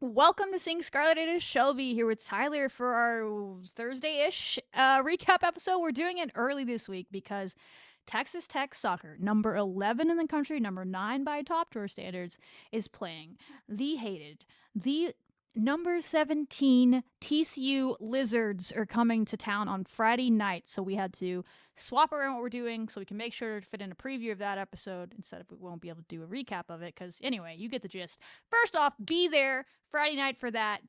Welcome to Sing Scarlet. It is Shelby here with Tyler for our Thursday-ish recap episode. We're doing it early this week because Texas Tech soccer, number 11 in the country, number 9 by top tour standards, is playing the hated, the number 17 TCU Lizards are coming to town on Friday night. So we had to swap around what we're doing so we can make sure to fit in a preview of that episode instead of we won't be able to do a recap of it because anyway, you get the gist. First off, be there Friday night for that.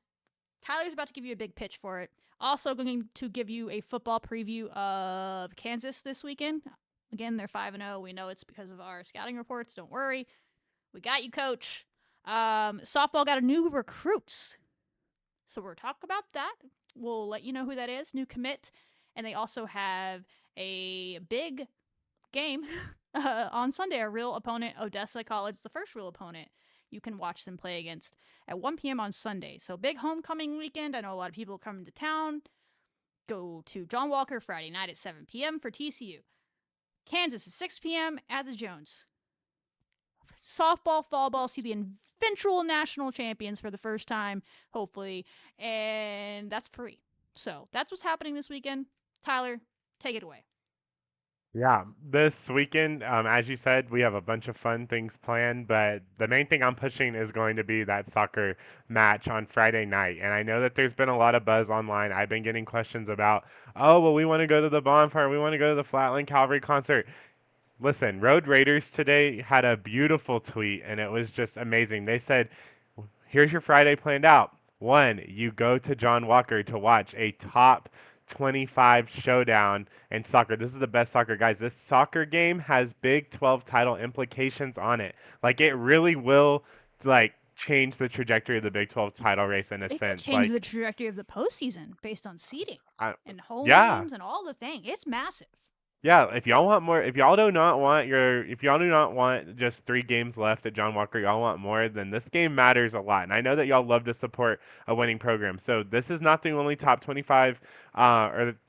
Tyler's about to give you a big pitch for it. Also going to give you a football preview of Kansas this weekend. Again, they're 5-0. We know it's because of our scouting reports. Don't worry. We got you, coach. Softball got a new recruits. So we're talking about that. We'll let you know who that is, new commit. And they also have a big game on Sunday, a real opponent, Odessa College, the first real opponent you can watch them play against at 1 p.m. on Sunday. So big homecoming weekend. I know a lot of people coming to town. Go to John Walker Friday night at 7 p.m. for TCU. Kansas at 6 p.m. at the Jones. Softball, fall ball, see the eventual national champions for the first time, hopefully. And that's free. So that's what's happening this weekend. Tyler, take it away. Yeah, this weekend, as you said, we have a bunch of fun things planned, but the main thing I'm pushing is going to be that soccer match on Friday night. And I know that there's been a lot of buzz online. I've been getting questions about, oh, well, we want to go to the bonfire, we want to go to the Flatland Cavalry concert. Listen, Road Raiders today had a beautiful tweet, and it was just amazing. They said, here's your Friday planned out. One, you go to John Walker to watch a top 25 showdown in soccer. This is the best soccer, guys. This soccer game has Big 12 title implications on it. Like it really will change the trajectory of the Big 12 title race in a It could sense. change the trajectory of the postseason based on seeding I, and home yeah, games and all the thing. It's massive. Yeah, if y'all want more, if y'all do not want just 3 games left at John Walker, y'all want more, then this game matters a lot. And I know that y'all love to support a winning program. So this is not the only top 25,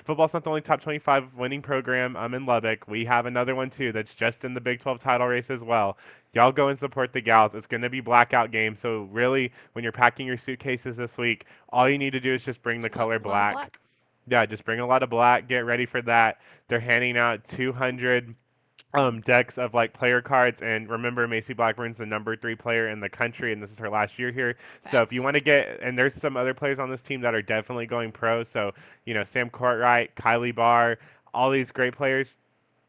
football's not the only top 25 winning program in Lubbock. We have another one too that's just in the Big 12 title race as well. Y'all go and support the gals. It's going to be blackout game. So really, when you're packing your suitcases this week, all you need to do is just bring the It's color a lot of black. black. Yeah, just bring a lot of black. Get ready for that. They're handing out 200 decks of like player cards, and remember, Macy Blackburn's the number 3 player in the country, and this is her last year here. So if you Facts. want to get, and there's some other players on this team that are definitely going pro. So Sam Courtright, Kylie Barr, all these great players,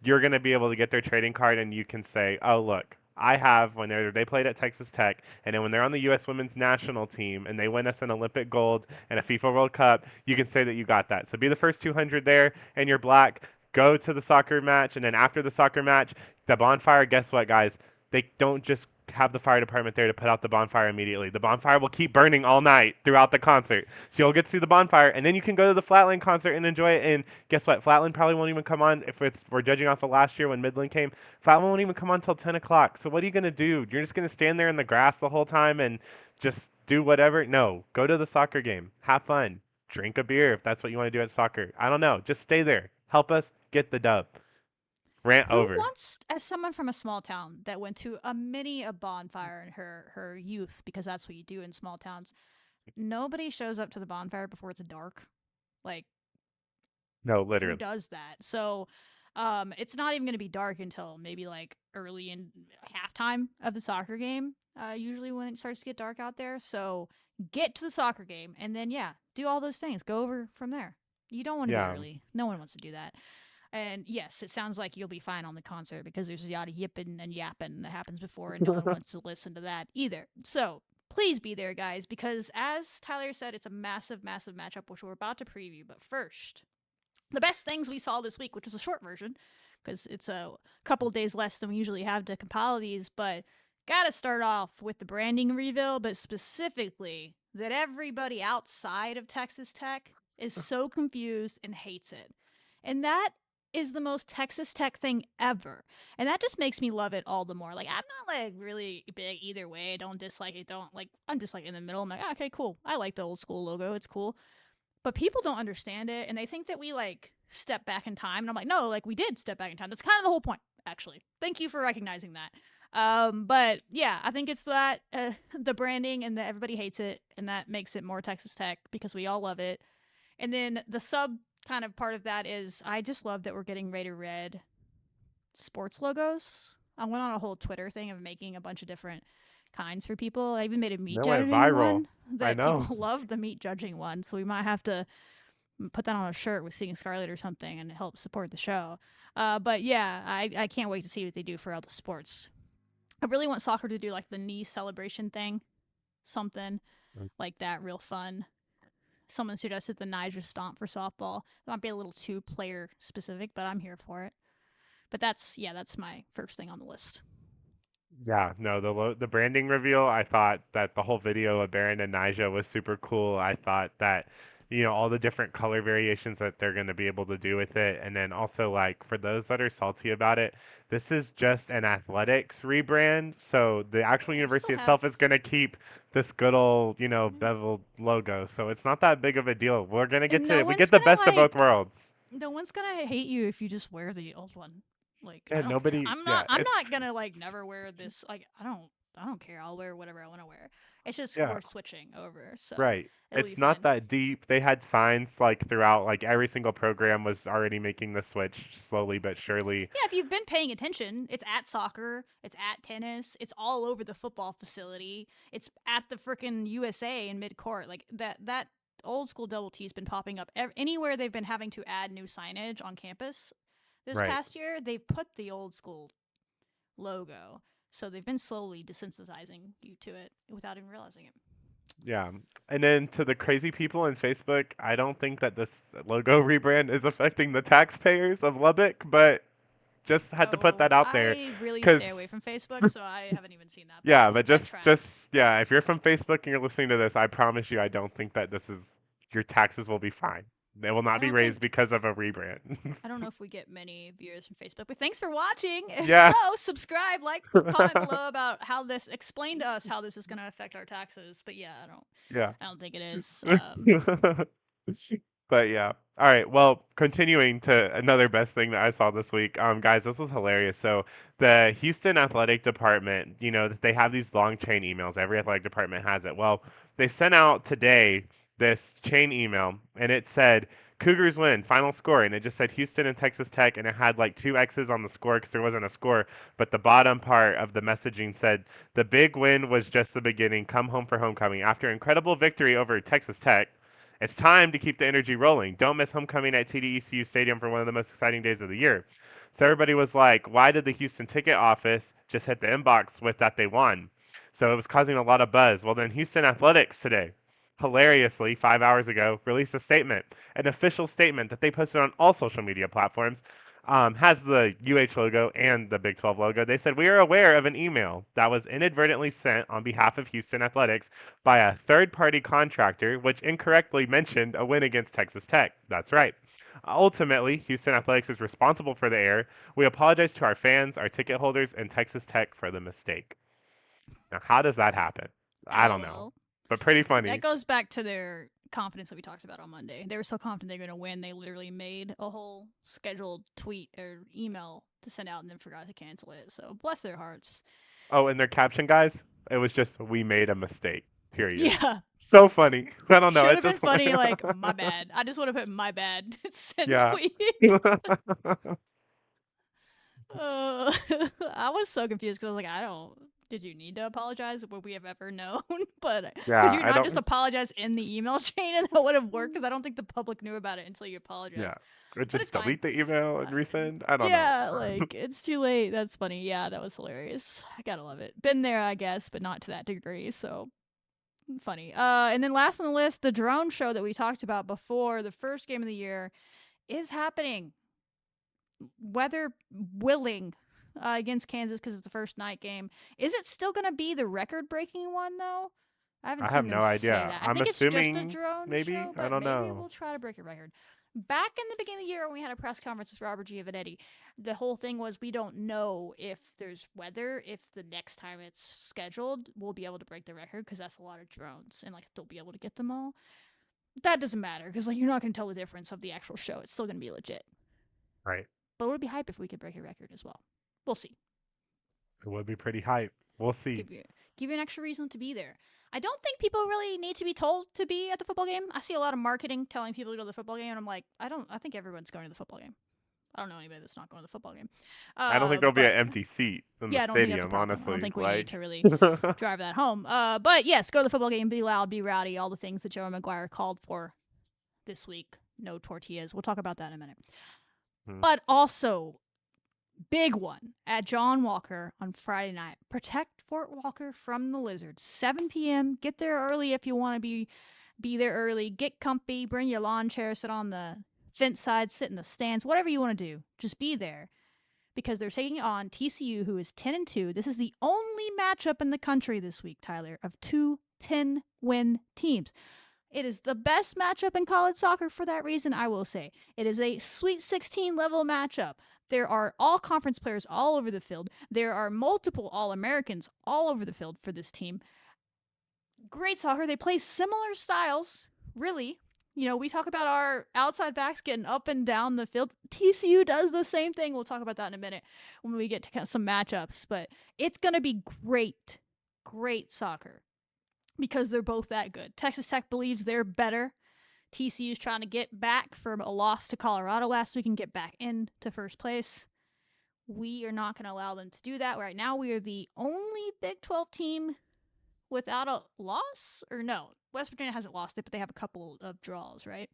you're going to be able to get their trading card, and you can say, oh look. I have when they played at Texas Tech, and then when they're on the U.S. Women's National Team and they win us an Olympic gold and a FIFA World Cup, you can say that you got that. So be the first 200 there, and you're black. Go to the soccer match, and then after the soccer match, the bonfire. Guess what, guys? They don't just have the fire department there to put out the bonfire immediately. The bonfire will keep burning all night throughout the concert. So you'll get to see the bonfire, and then you can go to the Flatland concert and enjoy it. And guess what? Flatland probably won't even come on if we're judging off of last year when Midland came. Flatland won't even come on until 10 o'clock. So what are you gonna do? You're just gonna stand there in the grass the whole time and just do whatever? No, go to the soccer game. Have fun. Drink a beer if that's what you want to do at soccer. I don't know. Just stay there. Help us get the dub. Rant Who over. wants, as someone from a small town that went to a bonfire in her youth, because that's what you do in small towns, nobody shows up to the bonfire before it's dark. Like, No, who literally. does that? So, it's not even going to be dark until maybe like early in halftime of the soccer game. Usually when it starts to get dark out there. So get to the soccer game and then do all those things. Go over from there. You don't want to be Yeah. early. No one wants to do that. And yes, it sounds like you'll be fine on the concert because there's a lot of yipping and yapping that happens before, and no one wants to listen to that either. So please be there, guys, because as Tyler said, it's a massive, massive matchup, which we're about to preview. But first, the best things we saw this week, which is a short version, because it's a couple days less than we usually have to compile these, but gotta start off with the branding reveal, but specifically that everybody outside of Texas Tech is so confused and hates it. And that is the most Texas Tech thing ever. And that just makes me love it all the more. Like, I'm not like really big either way. I don't dislike it. Don't like, I'm just like in the middle. I'm like, okay, cool. I like the old school logo. It's cool. But people don't understand it and they think that we like step back in time. And I'm like, no, like we did step back in time. That's kind of the whole point, actually. Thank you for recognizing that. But yeah, I think it's that the branding and that everybody hates it, and that makes it more Texas Tech because we all love it. And then the sub kind of part of that is I just love that we're getting Raider Red sports logos. I went on a whole Twitter thing of making a bunch of different kinds for people. I even made a meat That went judging viral. one I that know. people love the meat judging one. So we might have to put that on a shirt with Seeing Scarlet or something and help support the show. But yeah, I can't wait to see what they do for all the sports. I really want soccer to do like the knee celebration thing, something like that, real fun. Someone suggested the Niger Stomp for softball. It might be a little too player specific, but I'm here for it. But that's my first thing on the list. Yeah, no, the branding reveal, I thought that the whole video of Baron and Nija was super cool. I thought that, all the different color variations that they're going to be able to do with it. And then also, like, for those that are salty about it, this is just an athletics rebrand. So the actual We'll still university have, itself is going to keep this good old, beveled logo. So it's not that big of a deal. We're going to and no we one's get the gonna best of both like, worlds. no one's gonna hate you if you just wear the old one. Like I And don't care. nobody, I'm not. yeah, I'm it's, not gonna like never wear this. Like I don't. I don't care. I'll wear whatever I want to wear. It's just yeah. worth switching over, so Right. it'll be It's not fun. that deep. They had signs like throughout, like every single program was already making the switch slowly but surely. Yeah, if you've been paying attention, it's at soccer, it's at tennis, it's all over the football facility, it's at the freaking USA in mid court. Like that old school double T's been popping up anywhere they've been having to add new signage on campus. This Right. past year, they've put the old school logo, so they've been slowly desensitizing you to it without even realizing it. Yeah. And then to the crazy people in Facebook, I don't think that this logo rebrand is affecting the taxpayers of Lubbock, but just had to put that Oh, out there I really cuz stay away from Facebook, so I haven't even seen that. But yeah, that's but that just tracks. yeah, if you're from Facebook and you're listening to this, I promise you I don't think that this is your taxes will be fine. They will I not be don't raised think because of a rebrand. I don't know if we get many viewers from Facebook, but thanks for watching. Yeah. So subscribe, like, comment below about how this. Explain to us how this is going to affect our taxes. But yeah, Yeah. I don't think it is. But yeah. All right. Well, continuing to another best thing that I saw this week. Guys, this was hilarious. So the Houston athletic department, they have these long chain emails. Every athletic department has it. Well, they sent out today this chain email and it said Cougars win, final score, and it just said Houston and Texas Tech, and it had like two X's on the score because there wasn't a score. But the bottom part of the messaging said the big win was just the beginning. Come home for homecoming. After incredible victory over Texas Tech, it's time to keep the energy rolling. Don't miss homecoming at TDECU Stadium for one of the most exciting days of the year. So everybody was like, why did the Houston ticket office just hit the inbox with that they won? So it was causing a lot of buzz. Well, then Houston Athletics today, hilariously, 5 hours ago, released a statement, an official statement that they posted on all social media platforms, has the UH logo and the Big 12 logo. They said, we are aware of an email that was inadvertently sent on behalf of Houston Athletics by a third party contractor, which incorrectly mentioned a win against Texas Tech. That's right. Ultimately, Houston Athletics is responsible for the error. We apologize to our fans, our ticket holders, and Texas Tech for the mistake. Now, how does that happen? I don't know, LOL. but pretty That funny. goes back to their confidence that we talked about on Monday. They were so confident they're going to win, they literally made a whole scheduled tweet or email to send out and then forgot to cancel it. So bless their hearts. Oh, and their caption, guys, it was just, we made a mistake, period. Yeah, So funny. I don't know. should It have been just, funny. Like my bad. I just would have put my bad. Send yeah. tweet. I was so confused because I was like, I don't. Did you need to apologize? Would we have ever known? But could Yeah, you I not just don't, apologize in the email chain and that would have worked? Because I don't think the public knew about it until you yeah. apologized. Or But it's just fine. delete the email Uh, and resend. I don't know. yeah, like it's too late. That's funny. Yeah, that was hilarious. I gotta love it. Been there, I guess, but not to that degree. So funny. And then last on the list, the drone show that we talked about before the first game of the year is happening. Weather willing against Kansas because it's the first night game. Is it still going to be the record breaking one, though? I haven't I have seen them no say idea. that. I I'm think it's just a assuming drone maybe. show, I but don't maybe know. we'll try to break a record. Back in the beginning of the year when we had a press conference with Robert Giovanetti, the whole thing was we don't know if there's weather, if the next time it's scheduled, we'll be able to break the record because that's a lot of drones and like they'll be able to get them all. That doesn't matter because like you're not going to tell the difference of the actual show. It's still going to be legit. Right. But it would be hype if we could break a record as well. We'll see. It would be pretty hype. We'll see. Give you give you an extra reason to be there. I don't think people really need to be told to be at the football game. I see a lot of marketing telling people to go to the football game, and I'm like, I don't. I think everyone's going to the football game. I don't know anybody that's not going to the football game. I don't think there'll be an But empty seat in the yeah, I don't think that's a stadium, problem. I don't honestly. think we need Like, to really drive that home. But yes, go to the football game, be loud, be rowdy, all the things that Joe McGuire called for this week. No tortillas. We'll talk about that in a minute. But also, big one at John Walker on Friday night. Protect Fort Walker from the Lizards. 7 p.m. Get there early if you want to be there early. Get comfy. Bring your lawn chair. Sit on the fence side. Sit in the stands. Whatever you want to do. Just be there. Because they're taking on TCU, who is 10-2. This is the only matchup in the country this week, Tyler, of two 10-win teams. It is the best matchup in college soccer for that reason, I will say. It is a Sweet 16 level matchup. There are all conference players all over the field. There are multiple All-Americans all over the field for this team. Great soccer. They play similar styles, really. You know, we talk about our outside backs getting up and down the field. TCU does the same thing. We'll talk about that in a minute when we get to some matchups. But it's going to be great, great soccer because they're both that good. Texas Tech believes they're better. TCU's trying to get back from a loss to Colorado last week and get back into first place. We are not going to allow them to do that. Right now, we are the only Big 12 team without a loss? Or no, West Virginia hasn't lost it, but they have a couple of draws, right?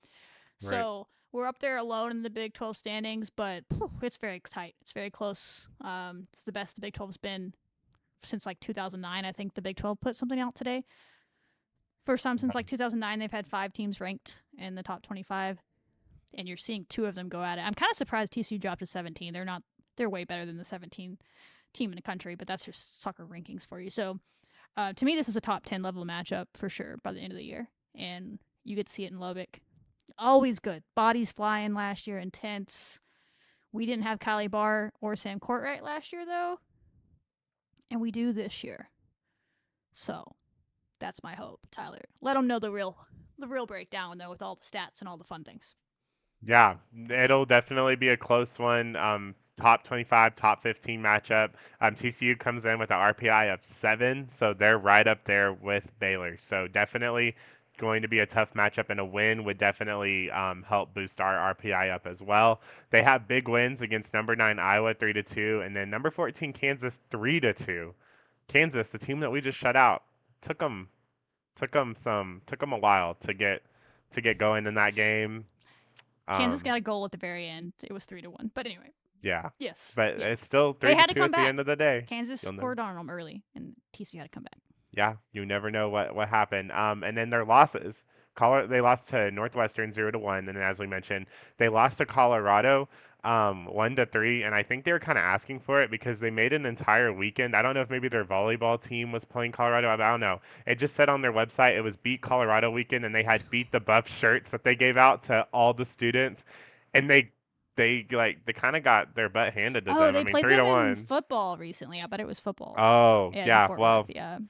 So we're up there alone in the Big 12 standings, but it's very tight. It's very close. It's the best the Big 12's been since like 2009. I think the Big 12 put something out today. First time since like 2009, they've had 5 teams ranked in the top 25, and you're seeing 2 of them go at it. I'm kind of surprised TCU dropped to 17. They're way better than the 17 team in the country, but that's just soccer rankings for you. So to me, this is a top 10 level matchup for sure by the end of the year, and you get to see it in Lubbock. Always good. Bodies flying last year, intense. We didn't have Kylie Barr or Sam Courtright last year, though, and we do this year. So that's my hope, Tyler. Let them know the real breakdown, though, with all the stats and all the fun things. Yeah, it'll definitely be a close one. Top 25, top 15 matchup. TCU comes in with an RPI of 7, so they're right up there with Baylor. So definitely going to be a tough matchup, and a win would definitely help boost our RPI up as well. They have big wins against number 9 Iowa 3-2, and then number 14 Kansas 3-2. Kansas, the team that we just shut out, took them a while to get going in that game. Kansas got a goal at the very end. It was 3-1. But anyway. Yeah. Yes. But yeah. it's still 3-2 they had to come at back. the end of the day. Kansas scored on them early, and TCU had to come back. Yeah, you never know what happened. And then their losses. They lost to Northwestern 0-1, and then as we mentioned, they lost to Colorado 1-3, and I think they were kind of asking for it because they made an entire weekend. I don't know if maybe their volleyball team was playing Colorado. I don't know. It just said on their website it was Beat Colorado weekend, and they had Beat the Buff shirts that they gave out to all the students, and they kind of got their butt handed to them. They played 3-1 in football recently. I bet it was football. Oh, yeah. Fort Well, Worth, yeah. well,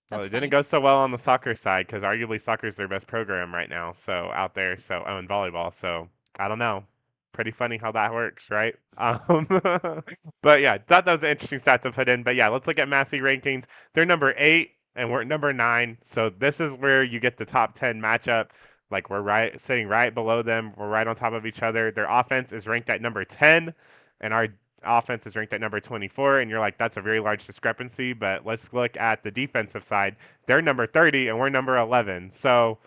That's it funny. didn't go so well on the soccer side because arguably soccer is their best program right now. So out there, and volleyball. So I don't know. Pretty funny how that works, right? But yeah, thought that was an interesting stat to put in. But yeah, let's look at Massey rankings. They're number 8 and we're number 9. So this is where you get the top 10 matchup. Like we're sitting right below them. We're right on top of each other. Their offense is ranked at number 10, and our offense is ranked at number 24, and you're like, that's a very large discrepancy. But let's look at the defensive side. They're number 30, and we're number 11. So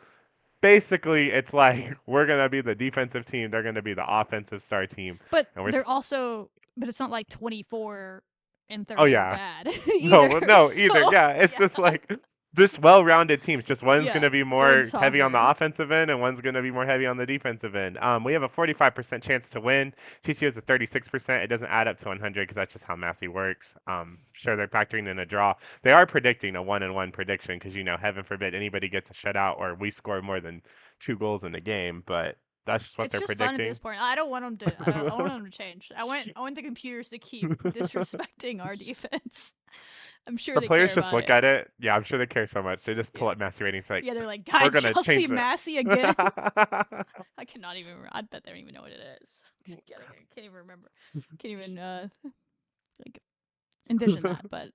basically, it's like we're going to be the defensive team. They're going to be the offensive star team. But and they're also, but it's not like 24 and 30 oh, are yeah. bad. No, either. Yeah, it's just like just well-rounded teams. Just one's going to be more heavy on the offensive end, and one's going to be more heavy on the defensive end. We have a 45% chance to win. TCU has a 36%. It doesn't add up to 100 because that's just how Massey works. Sure, they're factoring in a draw. They are predicting a 1-1 prediction because, heaven forbid anybody gets a shutout or we score more than 2 goals in a game, but that's just what they're predicting. It's just fun at this point. I don't want them to. I want them to change. I want the computers to keep disrespecting our defense. I'm sure the players just look at it. Yeah, I'm sure they care so much. They just pull up Massey ratings like, they're like, guys, we're gonna y'all change see Massey again? I cannot even. I bet they don't even know what it is. I can't even remember. Can't even like envision that, but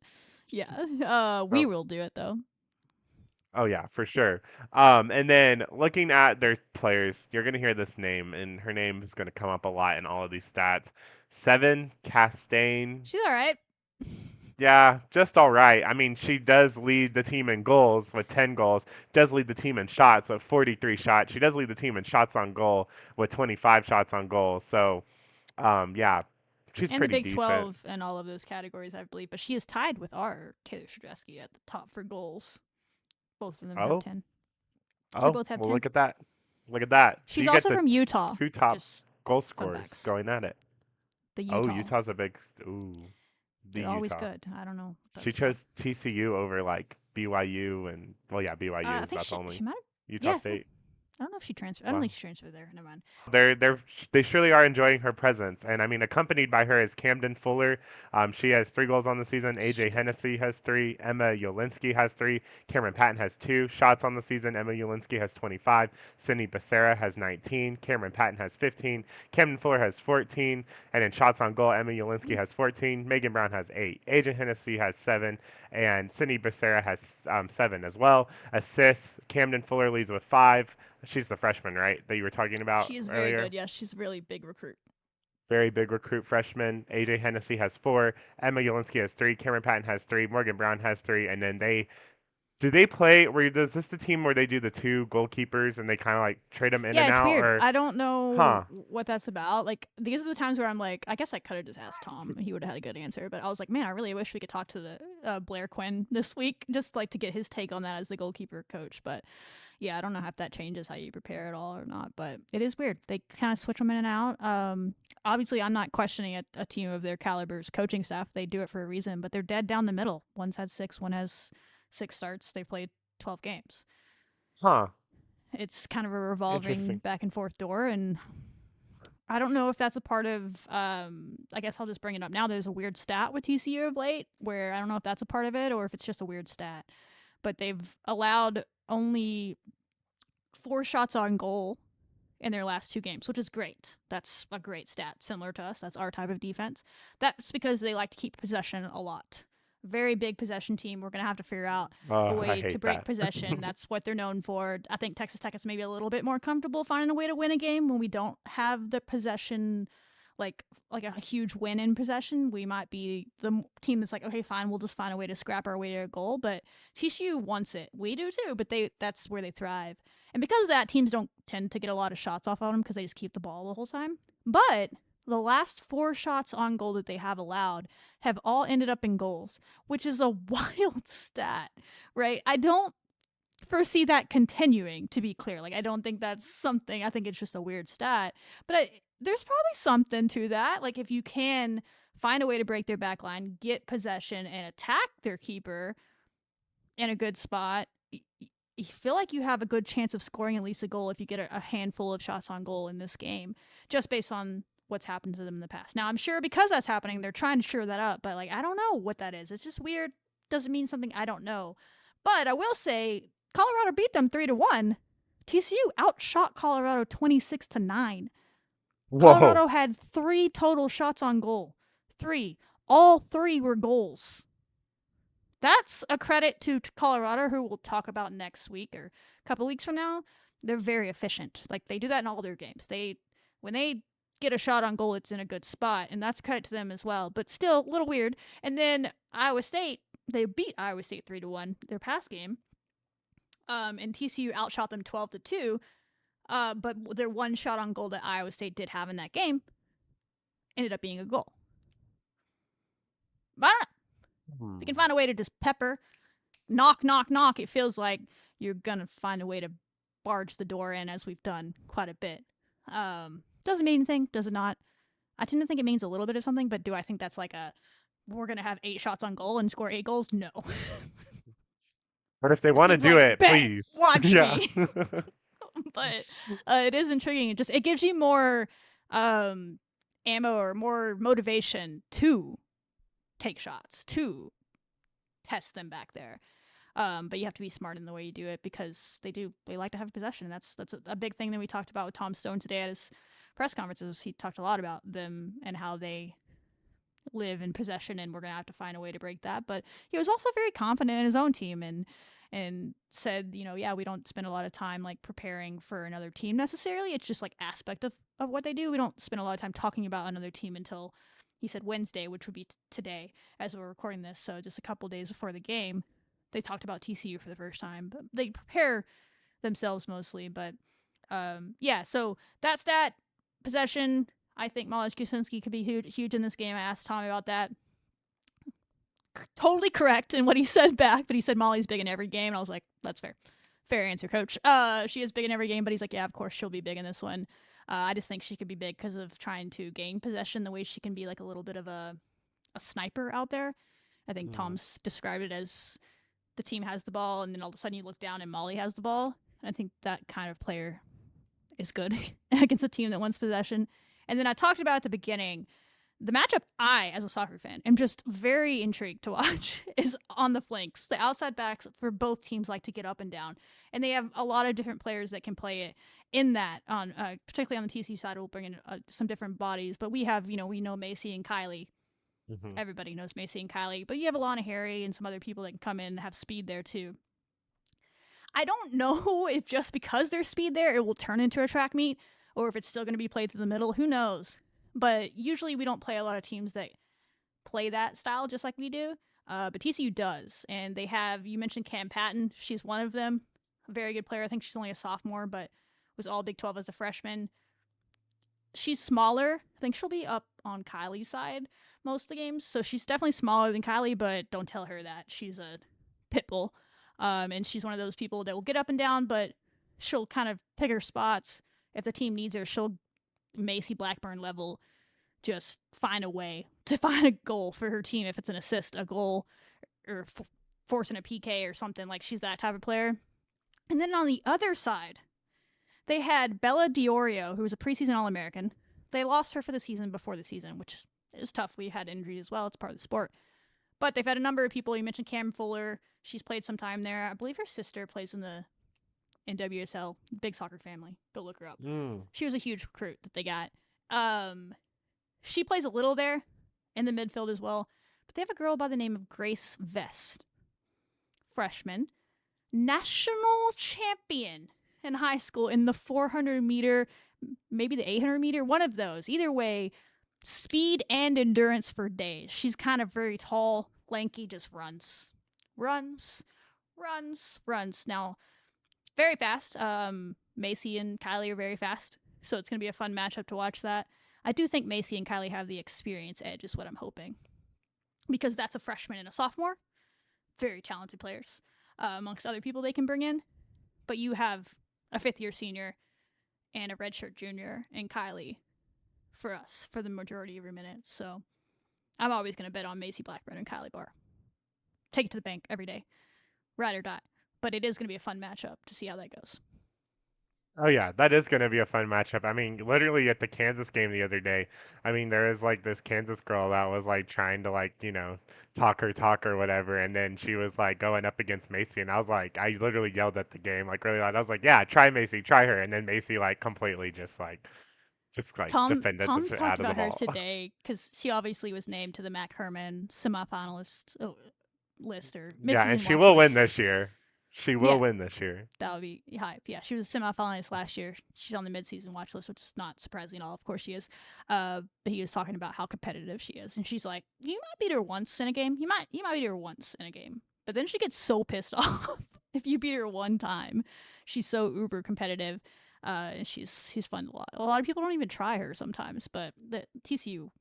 yeah, we Oh, will do it though. oh yeah, for sure. And then looking at their players, you're gonna hear this name, and her name is gonna come up a lot in all of these stats. Seven Castaigne. She's all right. Yeah, just all right. I mean, she does lead the team in goals with 10 goals, does lead the team in shots with 43 shots. She does lead the team in shots on goal with 25 shots on goal. So, yeah, she's And the pretty Big decent. 12 and all of those categories, I believe. But she is tied with our Taylor Strzeski at the top for goals. Both of them have Oh, 10. They oh, both have well, 10. look at that. Look at that. So She's you get also the from Utah. two top Just goal fun scorers facts. going at it. The Oh, Utah. Utah's a big, ooh, the They're always Utah. good. I don't know what She that's about. chose TCU over like BYU and, well, yeah, BYU I is think about the she only might have. Utah Yeah, State. I don't know if she transferred. I don't Wow. think she transferred there. Never mind. They surely are enjoying her presence, and I mean, accompanied by her is Camden Fuller. She has 3 goals on the season. She's AJ good. Hennessy has 3. Emma Yolinski has 3. Cameron Patton has 2 shots on the season. Emma Yolinski has 25. Cindy Becerra has 19. Cameron Patton has 15. Camden Fuller has 14. And in shots on goal, Emma Yolinski has 14. Megan Brown has 8. AJ Hennessy has 7, and Cindy Becerra has 7 as well. Assists, Camden Fuller leads with 5. She's the freshman, right, that you were talking about She is very earlier? good. Yes, she's a really big recruit. Very big recruit freshman. AJ Hennessy has 4. Emma Yolinski has 3. Cameron Patton has 3. Morgan Brown has 3. And then they play? Where does this the team where they do the 2 goalkeepers and they kind of like trade them in Yeah, and it's out, weird. or I don't know huh? what that's about. Like, these are the times where I'm like, I guess I could have just asked Tom. He would have had a good answer. But I was like, man, I really wish we could talk to the Blair Quinn this week, just like to get his take on that as the goalkeeper coach. But yeah, I don't know if that changes how you prepare at all or not. But it is weird. They kind of switch them in and out. Obviously, I'm not questioning a team of their caliber's coaching staff. They do it for a reason. But they're dead down the middle. One's had 6, one has 6 starts. They've played 12 games. Huh? It's kind of a revolving Interesting. back and forth door, and I don't know if that's a part of. I guess I'll just bring it up now. There's a weird stat with TCU of late, where I don't know if that's a part of it or if it's just a weird stat. But they've allowed only 4 shots on goal in their last 2 games, which is great. That's a great stat, similar to us. That's our type of defense. That's because they like to keep possession a lot. Very big possession team. We're going to have to figure out a I way to hate break that. possession. That's what they're known for. I think Texas Tech is maybe a little bit more comfortable finding a way to win a game when we don't have the possession, like a huge win in possession. We might be the team that's like, okay, fine, we'll just find a way to scrap our way to a goal. But TCU wants it. We do too, but that's where they thrive. And because of that, teams don't tend to get a lot of shots off of them because they just keep the ball the whole time. But the last 4 shots on goal that they have allowed have all ended up in goals, which is a wild stat, right? I don't foresee that continuing, to be clear. Like, I don't think that's something, I think it's just a weird stat. But there's probably something to that. Like, if you can find a way to break their back line, get possession, and attack their keeper in a good spot, you feel like you have a good chance of scoring at least a goal if you get a handful of shots on goal in this game, just based on what's happened to them in the past. Now, I'm sure because that's happening, they're trying to shore that up, but like, I don't know what that is. It's just weird. Doesn't mean something I don't know. But I will say Colorado beat them 3-1. TCU outshot Colorado 26-9. Whoa. Colorado had 3 total shots on goal. 3. All 3 were goals. That's a credit to Colorado, who we'll talk about next week or a couple weeks from now. They're very efficient. Like, they do that in all their games. When they get a shot on goal, it's in a good spot, and that's a credit to them as well. But still, a little weird. And then Iowa State, they beat Iowa State 3-1 their past game. And TCU outshot them 12-2. But their one shot on goal that Iowa State did have in that game ended up being a goal. But I don't know. If you can find a way to just pepper, knock, knock, knock, it feels like you're going to find a way to barge the door in, as we've done quite a bit. Doesn't mean anything, does it not? I tend to think it means a little bit of something, but do I think that's like we're going to have 8 shots on goal and score 8 goals? No. But if they The want to team's do like, it, bet, please. watch Yeah. me. But it is intriguing. It gives you more ammo or more motivation to take shots, to test them back there. But you have to be smart in the way you do it, because they like to have possession. And that's a big thing that we talked about with Tom Stone today at his press conferences. He talked a lot about them and how they live in possession, and we're going to have to find a way to break that. But he was also very confident in his own team and said, yeah, we don't spend a lot of time like preparing for another team necessarily. It's just like aspect of what they do. We don't spend a lot of time talking about another team until he said Wednesday, which would be today as we're recording this. So just a couple days before the game, they talked about TCU for the first time. But they prepare themselves mostly. But yeah, so that's that possession. I think Molly Kusinski could be huge in this game. I asked Tommy about that. Totally correct in what he said back, but he said Molly's big in every game, and I was like, that's fair. Fair answer, coach. She is big in every game, but he's like, yeah, of course she'll be big in this one. I just think she could be big because of trying to gain possession, the way she can be like a little bit of a sniper out there. I think Tom's described it as the team has the ball, and then all of a sudden you look down and Molly has the ball. And I think that kind of player is good against a team that wants possession. And then I talked about at the beginning, the matchup I, as a soccer fan, am just very intrigued to watch is on the flanks. The outside backs for both teams like to get up and down, and they have a lot of different players that can play it in that. On particularly on the TCU side, we'll bring in some different bodies, but we have, we know Macy and Kylie. Mm-hmm. Everybody knows Macy and Kylie, but you have Alana Harry and some other people that can come in and have speed there too. I don't know if just because there's speed there, it will turn into a track meet, or if it's still going to be played through the middle. Who knows? But usually we don't play a lot of teams that play that style just like we do. But TCU does. And they have, you mentioned Cam Patton. She's one of them. A very good player. I think she's only a sophomore, but was all Big 12 as a freshman. She's smaller. I think she'll be up on Kylie's side most of the games. So she's definitely smaller than Kylie, but don't tell her that. She's a pit bull. And she's one of those people that will get up and down, but she'll kind of pick her spots. If the team needs her, she'll Macy Blackburn level just find a way to find a goal for her team. If it's an assist, a goal, or forcing a PK or something, like she's that type of player. And then on the other side, they had Bella Diorio, who was a preseason All-American. They lost her for the season before the season, which is tough. We had injuries as well. It's part of the sport. But they've had a number of people. You mentioned Cam Fuller. She's played some time there. I believe her sister plays in WSL, big soccer family. Go look her up. She was a huge recruit that they got. She plays a little there in the midfield as well. But they have a girl by the name of Grace Vest, freshman, national champion in high school in the 400 meter, maybe the 800 meter, one of those. Either way, speed and endurance for days. She's kind of very tall, lanky, just runs. Now, very fast. Macy and Kylie are very fast, so it's going to be a fun matchup to watch that. I do think Macy and Kylie have the experience edge is what I'm hoping, because that's a freshman and a sophomore. Very talented players, amongst other people they can bring in. But you have a fifth-year senior and a redshirt junior and Kylie for us for the majority of your minutes. So I'm always going to bet on Macy Blackburn and Kylie Barr. Take it to the bank every day. Ride or die. But it is going to be a fun matchup to see how that goes. Oh yeah, that is going to be a fun matchup. I mean, literally at the Kansas game the other day, I mean, there is like this Kansas girl that was like trying to like, talk or whatever, and then she was like going up against Macy, and I was like, I literally yelled at the game like really loud. I was like, yeah, try Macy, try her, and then Macy like completely just like Tom defended Tom the shit talked out of the about her ball. today because she obviously was named to the Mac Herman semifinalist list or Yeah, and midseason she watch will win list. this year. She will Yeah, win this year. that would be hype. Yeah, she was a semifinalist last year. She's on the midseason watch list, which is not surprising at all. Of course she is. But he was talking about how competitive she is, and she's like, "You might beat her once in a game. You might beat her once in a game, but then she gets so pissed off if you beat her one time. She's so uber competitive, and she's fun to watch. A lot of people don't even try her sometimes, but the TCU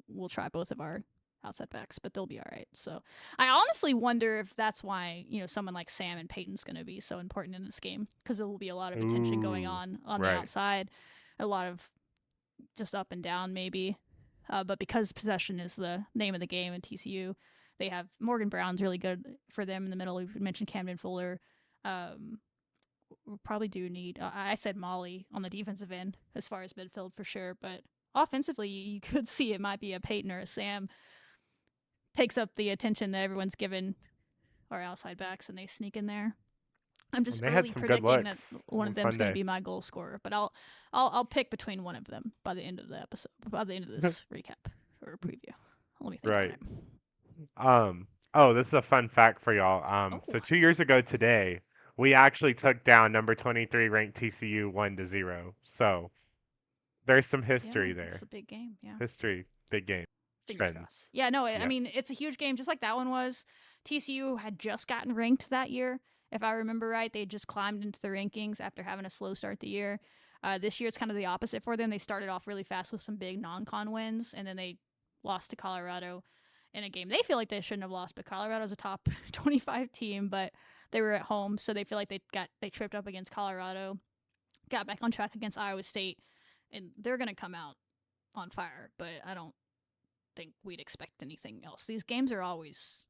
will try both of our outside backs, but they'll be all right. So I honestly wonder if that's why someone like Sam and Peyton's going to be so important in this game, because there will be a lot of attention going Ooh, on the right. outside, a lot of just up and down maybe. But because possession is the name of the game in TCU, they have Morgan Brown's really good for them in the middle. We mentioned Camden Fuller. We probably do need. I said Molly on the defensive end as far as midfield for sure, but offensively you could see it might be a Peyton or a Sam takes up the attention that everyone's given our outside backs, and they sneak in there. I'm And just they had early some good predicting that looks one on of them is going to Sunday. be my goal scorer, but I'll pick between one of them by the end of the episode, by the end of this recap or preview. Let me think on Right. it. Oh, this is a fun fact for y'all. Oh, So 2 years ago today, we actually took down number 23 ranked TCU 1-0. So there's some yeah, history it's there. a big game. Yeah. History, big game. Fingers Trend. crossed. Yeah, no, I Yes. mean, it's a huge game, just like that one was. TCU had just gotten ranked that year. If I remember right, they just climbed into the rankings after having a slow start the year. This year, it's kind of the opposite for them. They started off really fast with some big non-con wins, and then they lost to Colorado in a game they feel like they shouldn't have lost. But Colorado's a top 25 team, but they were at home, so they feel like they tripped up against Colorado, got back on track against Iowa State, and they're gonna come out on fire. But I don't think we'd expect anything else. These games are always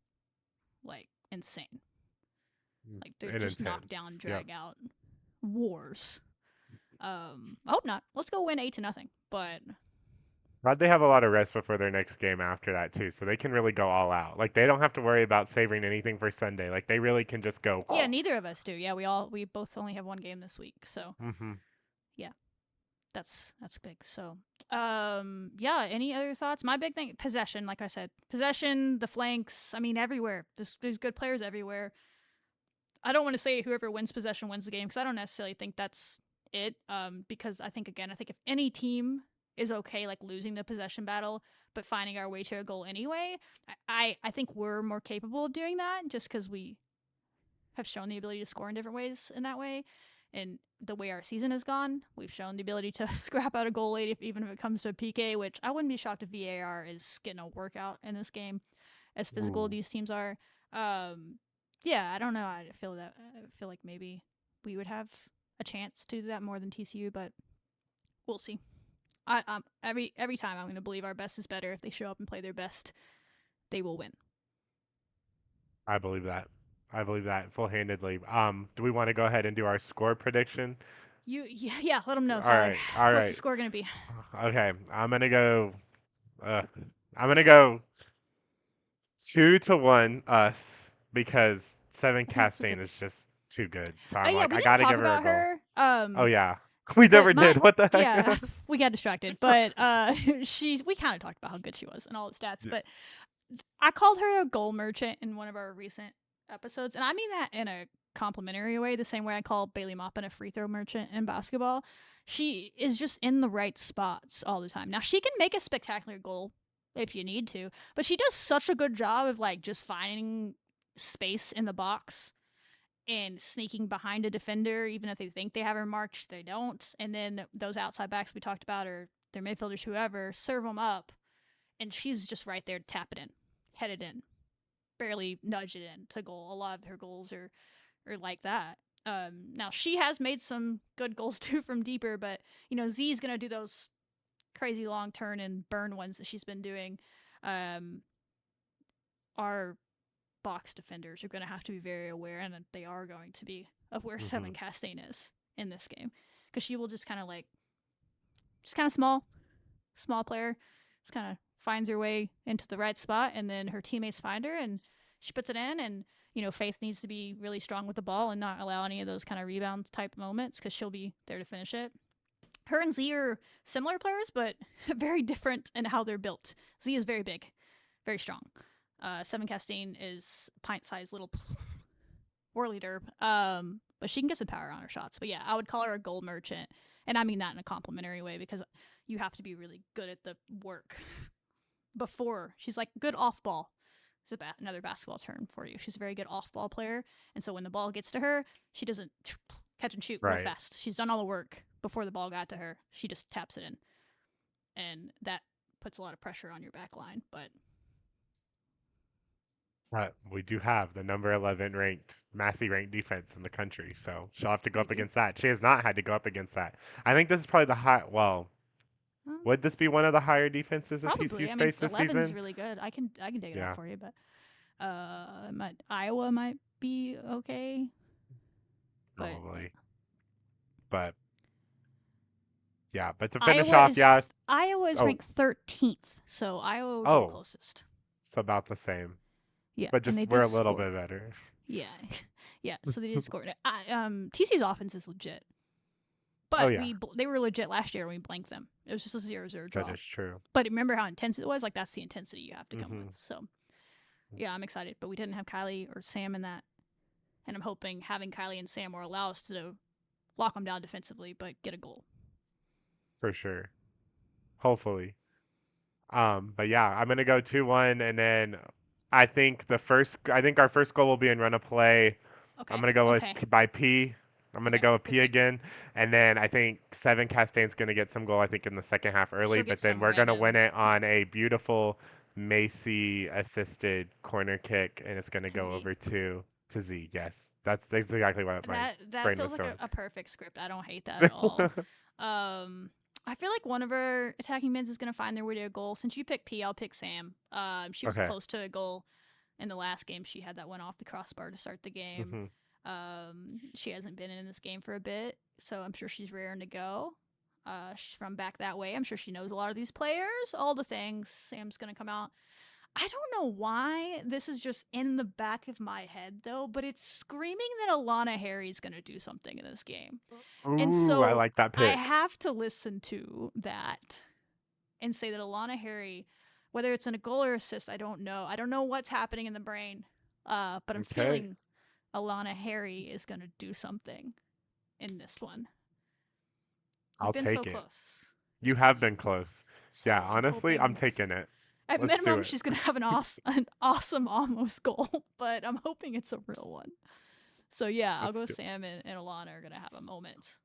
like insane. Like they're And just intense. knockdown, Yep. drag out wars. I hope not. Let's go win 8-0. But Glad they have a lot of rest before their next game after that too, so they can really go all out. Like they don't have to worry about savoring anything for Sunday. Like they really can just go. yeah, neither of us do. Yeah, we both only have one game this week, so Mm-hmm. yeah, that's big. So yeah. Any other thoughts? My big thing, possession. Like I said, possession, the flanks. I mean, everywhere. There's good players everywhere. I don't want to say whoever wins possession wins the game because I don't necessarily think that's it. Because I think again, I think if any team is okay like losing the possession battle but finding our way to a goal anyway, I think we're more capable of doing that just because we have shown the ability to score in different ways in that way. And the way our season has gone, we've shown the ability to scrap out a goal late, even if it comes to a PK, which I wouldn't be shocked if VAR is getting a workout in this game, as physical Ooh, these teams are. Um, yeah, I don't know. I feel that I feel like maybe we would have a chance to do that more than TCU, but we'll see. Every time I'm going to believe our best is better. If they show up and play their best, they will win. I believe that. I believe that full-handedly. Do we want to go ahead and do our score prediction? Yeah. Let them know, All Tyler. right. All What's the right. score going to be? Okay. Uh, I'm gonna go 2-1 us because Seven Oh, that's a Castaigne good. is just too good. So Oh I'm yeah, like, we I didn't gotta talk give her a about goal. her. Oh yeah. We But never my did. What the heck? yeah, we got distracted. But we kind of talked about how good she was and all the stats. Yeah. But I called her a goal merchant in one of our recent episodes, and I mean that in a complimentary way, the same way I call Bailey Maupin a free throw merchant in basketball. She is just in the right spots all the time. Now she can make a spectacular goal if you need to, but she does such a good job of like just finding space in the box and sneaking behind a defender, even if they think they have her marked, they don't. And then those outside backs we talked about, or their midfielders, whoever, serve them up, and she's just right there to tap it in, head it in, barely nudge it in to goal. A lot of her goals are like that. Now she has made some good goals too from deeper, but Z's gonna do those crazy long turn and burn ones that she's been doing. Um, our box defenders are going to have to be very aware, and they are going to be, of where Hmm. Seven Castaigne is in this game, because she will just kind of like, just kind of small player, just kind of finds her way into the right spot, and then her teammates find her, and she puts it in, and Faith needs to be really strong with the ball and not allow any of those kind of rebound type moments because she'll be there to finish it. Her and Z are similar players, but very different in how they're built. Z is very big, very strong. Seven Castaigne is pint-sized little whirly derb. But she can get some power on her shots. But yeah, I would call her a goal merchant, and I mean that in a complimentary way because you have to be really good at the work before. She's like good off ball. It's another basketball term for you. She's a very good off ball player, and so when the ball gets to her, she doesn't catch and shoot real Right. fast. She's done all the work before the ball got to her. She just taps it in, and that puts a lot of pressure on your back line. But We do have the number 11 ranked, Massey ranked defense in the country, so she'll have to go we up do. against that. She has not had to go up against that. I think this is probably the high. Well, would this be one of the higher defenses that Probably. TCU's I mean, faced this 11's season? really good. I can dig it up Yeah, for you, but Iowa might be okay, but probably. But yeah, but to finish Iowa off, is yeah. Iowa is Oh, ranked 13th, so Iowa would be the oh, closest. it's about the same, Yeah, but and just they we're did a little score. bit better. Yeah, yeah. So they did score. TCU's offense is legit. Oh But yeah, they were legit last year when we blanked them. It was just a 0-0 that draw. is true. But remember how intense it was? Like, that's the intensity you have to come with. Mhm. So, yeah, I'm excited. But we didn't have Kylie or Sam in that. And I'm hoping having Kylie and Sam will allow us to lock them down defensively, but get a goal. For sure. Hopefully. But yeah, I'm gonna go 2-1, and then I think our first goal will be in run of play. I'm Okay. gonna go with Okay. by P. I'm gonna Okay. go with Good P pick. again, and then I think Seven Castaig's gonna get some goal. I think in the second half early, She'll get but then some we're gonna win random. it Yeah. on a beautiful Macy assisted corner kick, and it's gonna To go Z. over to Z. Yes, that's exactly what my That brain feels was like throwing. a perfect script. I don't hate that at all. I feel like one of our attacking mids is gonna find their way to a goal. Since you picked P, I'll pick Sam. She was Okay. close to a goal in the last game. She had that one off the crossbar to start the game. Hmm. She hasn't been in this game for a bit, so I'm sure she's raring to go. She's from back that way. I'm sure she knows a lot of these players, all the things. Sam's gonna come out. I don't know why this is just in the back of my head though, but it's screaming that Alana Harry's gonna do something in this game. And Ooh, I so like that I pick. have to listen to that and say that Alana Harry, whether it's in a goal or assist, I don't know. I don't know what's happening in the brain. But I'm Okay, feeling Alana Harry is gonna do something in this one. We've I'll been so take it. close You have recently. been close. Yeah, So I'm honestly, I'm hoping taking it. at Let's do minimum it. she's gonna have an awesome almost goal, but I'm hoping it's a real one. So yeah, I'll Let's go do Sam and Alana are gonna have a moment.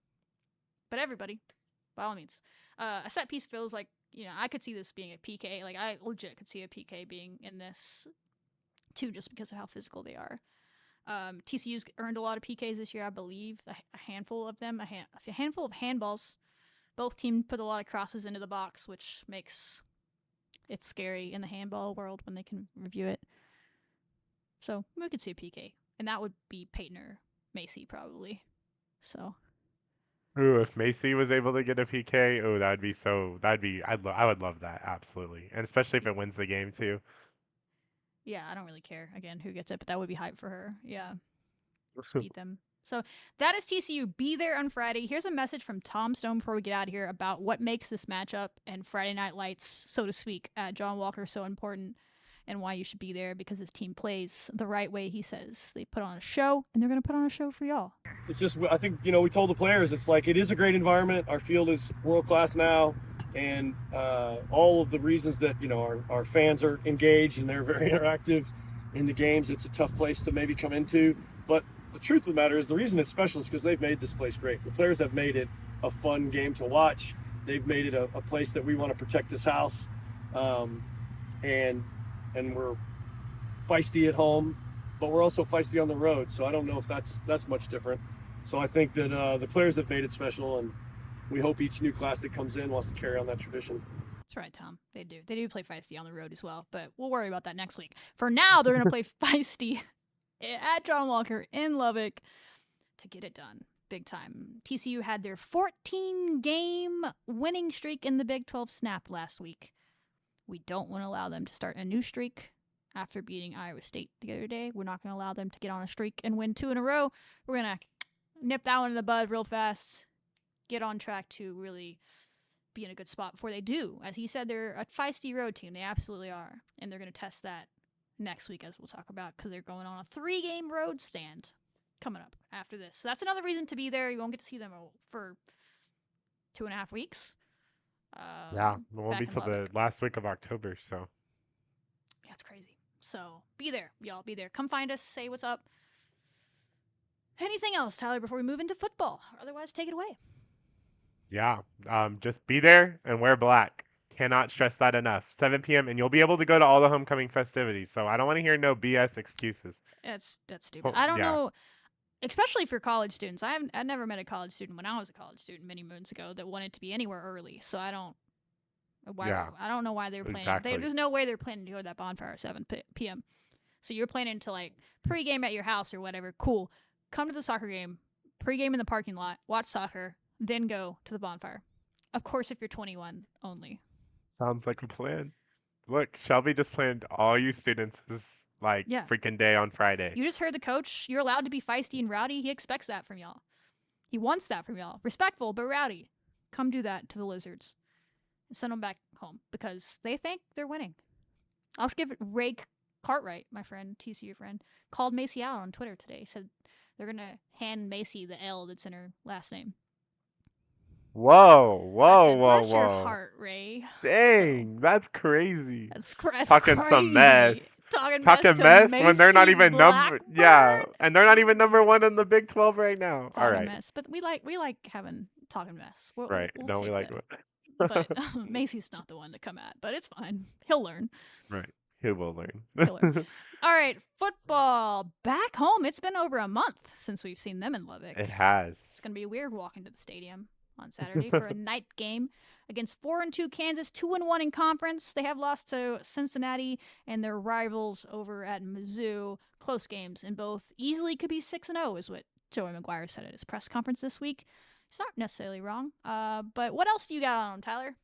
But everybody, by all means, a set piece feels like I could see this being a PK. Like I legit could see a PK being in this too, just because of how physical they are. TCU's earned a lot of PKs this year, I believe. A handful of them, a handful of handballs. Both teams put a lot of crosses into the box, which makes it scary in the handball world when they can review it. So we could see a PK, and that would be Peyton or Macy probably. So it. Ooh, if Macy was able to get a PK, oh, I would love that, absolutely. And especially if it wins the game too. yeah, I don't really care again who gets it, but that would be hype for her. Yeah, just beat them. So that is TCU. Be there on Friday. Here's a message from Tom Stone before we get out of here about what makes this matchup and Friday Night Lights, so to speak, at John Walker so important and why you should be there because this team plays the right way, he says. They put on a show, and they're going to put on a show for y'all. It's just, I think, we told the players, it's like, it is a great environment. Our field is world class now. And all of the reasons that, our fans are engaged and they're very interactive in the games, it's a tough place to maybe come into. But the truth of the matter is the reason it's special is because they've made this place great. The players have made it a fun game to watch. They've made it a place that we want to protect this house. And we're feisty at home, but we're also feisty on the road. So I don't know if that's much different. So I think that the players have made it special, and we hope each new class that comes in wants to carry on that tradition. That's right, Tom. They do. They do play feisty on the road as well, but we'll worry about that next week. For now, they're going to play feisty at John Walker in Lubbock to get it done. Big time. TCU had their 14-game winning streak in the Big 12 snapped last week. We don't want to allow them to start a new streak after beating Iowa State the other day. We're not going to allow them to get on a streak and win 2 in a row. We're going to nip that one in the bud real fast, get on track to really be in a good spot before they do. As he said, they're a feisty road team. They absolutely are. And they're going to test that next week, as we'll talk about, because they're going on a 3-game road stand coming up after this. So that's another reason to be there. You won't get to see them for 2.5 weeks. Yeah, it won't Back be in till the Lubbock. last week of October, so. Yeah, it's crazy. So be there, y'all. Be there. Come find us. Say what's up. Anything else, Tyler, before we move into football? Otherwise, take it away. Yeah, just be there and wear black. Cannot stress that enough. 7 p.m. and you'll be able to go to all the homecoming festivities. So I don't want to hear no BS excuses. That's stupid. I don't Yeah, know, especially for college students. I never met a college student when I was a college student many moons ago that wanted to be anywhere early. So yeah, I don't know why they're planning. exactly. There's no way they're planning to go to that bonfire at 7 p.m. So you're planning to like pregame at your house or whatever. Cool. Come to the soccer game, pregame in the parking lot, watch soccer, then go to the bonfire. Of course, if you're 21 only. Sounds like a plan. Look, Shelby just planned all you students this like Yeah. freaking day on Friday. You just heard the coach. You're allowed to be feisty and rowdy. He expects that from y'all. He wants that from y'all. Respectful but rowdy. Come do that to the Lizards and send them back home because they think they're winning. I'll give it Ray Cartwright, my friend, TCU friend, called Macy out on Twitter today. Said they're gonna hand Macy the L that's in her last name. Whoa, I whoa, said, whoa, bless your whoa. heart, Ray. So Dang, that's crazy. that's Talking some mess. crazy. Talking mess Talking to mess when they're not Macy even Blackburn. and they're not even number one in the Big 12 right now. All Talking right. mess, but we like having talking mess. Right. We'll Don't we take like that. it? But Macy's not the one to come at. But it's fine. He'll learn. Right. He will learn. He'll learn. All right, football back home. It's been over a month since we've seen them in Lubbock. It has. It's gonna be weird walking to the stadium on Saturday for a night game against 4-2 Kansas, 2-1 in conference. They have lost to Cincinnati and their rivals over at Mizzou. Close games, and both easily could be 6-0, is what Joey McGuire said at his press conference this week. It's not necessarily wrong. But what else do you got on them, Tyler?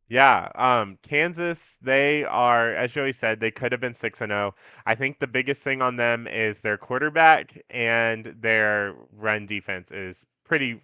Yeah, Kansas, they are, as Joey said, they could have been 6-0. I think the biggest thing on them is their quarterback and their run defense is pretty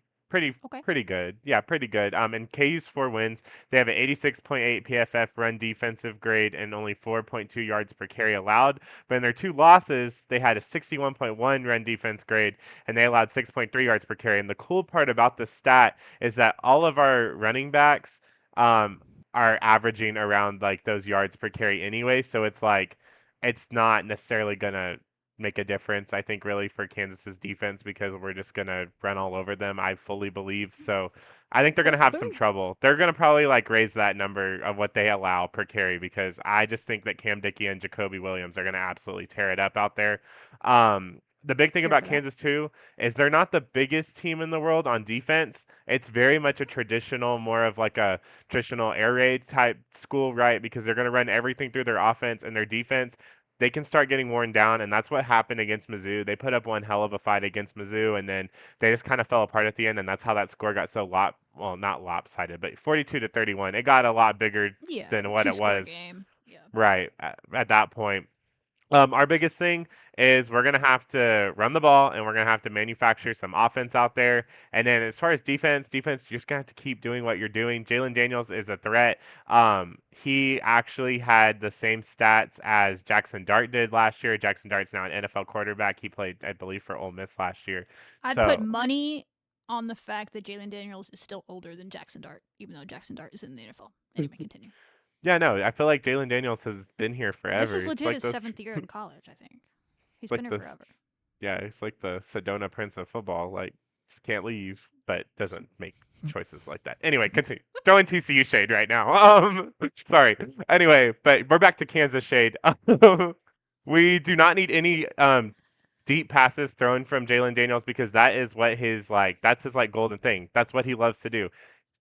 Okay. pretty good. Yeah, pretty good. And KU's 4 wins. They have an 86.8 PFF run defensive grade and only 4.2 yards per carry allowed. But in their 2 losses, they had a 61.1 run defense grade and they allowed 6.3 yards per carry. And the cool part about this stat is that all of our running backs um, are averaging around like those yards per carry anyway. So it's like it's not necessarily gonna make a difference, I think, really for Kansas's defense because we're just gonna run all over them. I fully believe. So I think they're gonna have some trouble. They're gonna probably like raise that number of what they allow per carry because I just think that Cam Dickey and Jacoby Williams are gonna absolutely tear it up out there. The big thing Here about for that. Kansas too is they're not the biggest team in the world on defense. It's very much a traditional, more of like a traditional air raid type school, right? Because they're going to run everything through their offense and their defense. They can start getting worn down, and that's what happened against Mizzou. They put up one hell of a fight against Mizzou, and then they just kind of fell apart at the end, and that's how that score got so well, not lopsided, but 42-31. It got a lot bigger Yeah, than what it two-score was, game. Yeah. right, at that point. Our biggest thing is we're going to have to run the ball and we're going to have to manufacture some offense out there. And then as far as defense, you're just going to have to keep doing what you're doing. Jalen Daniels is a threat. He actually had the same stats as Jackson Dart did last year. Jackson Dart's now an NFL quarterback. He played, I believe, for Ole Miss last year. I'd put So, money on the fact that Jalen Daniels is still older than Jackson Dart, even though Jackson Dart is in the NFL. Anyway, continue. yeah, no, I feel like Jalen Daniels has been here This forever. is It's legit like his those, 7th year in college, I think. He's like been here the forever. Yeah, it's like the Sedona Prince of football. Like, just can't leave, but doesn't make choices like that. Anyway, continue. Throwing TCU shade right now. Sorry. Anyway, but we're back to Kansas shade. We do not need any deep passes thrown from Jalen Daniels because that is what his like. That's his like golden thing. That's what he loves to do,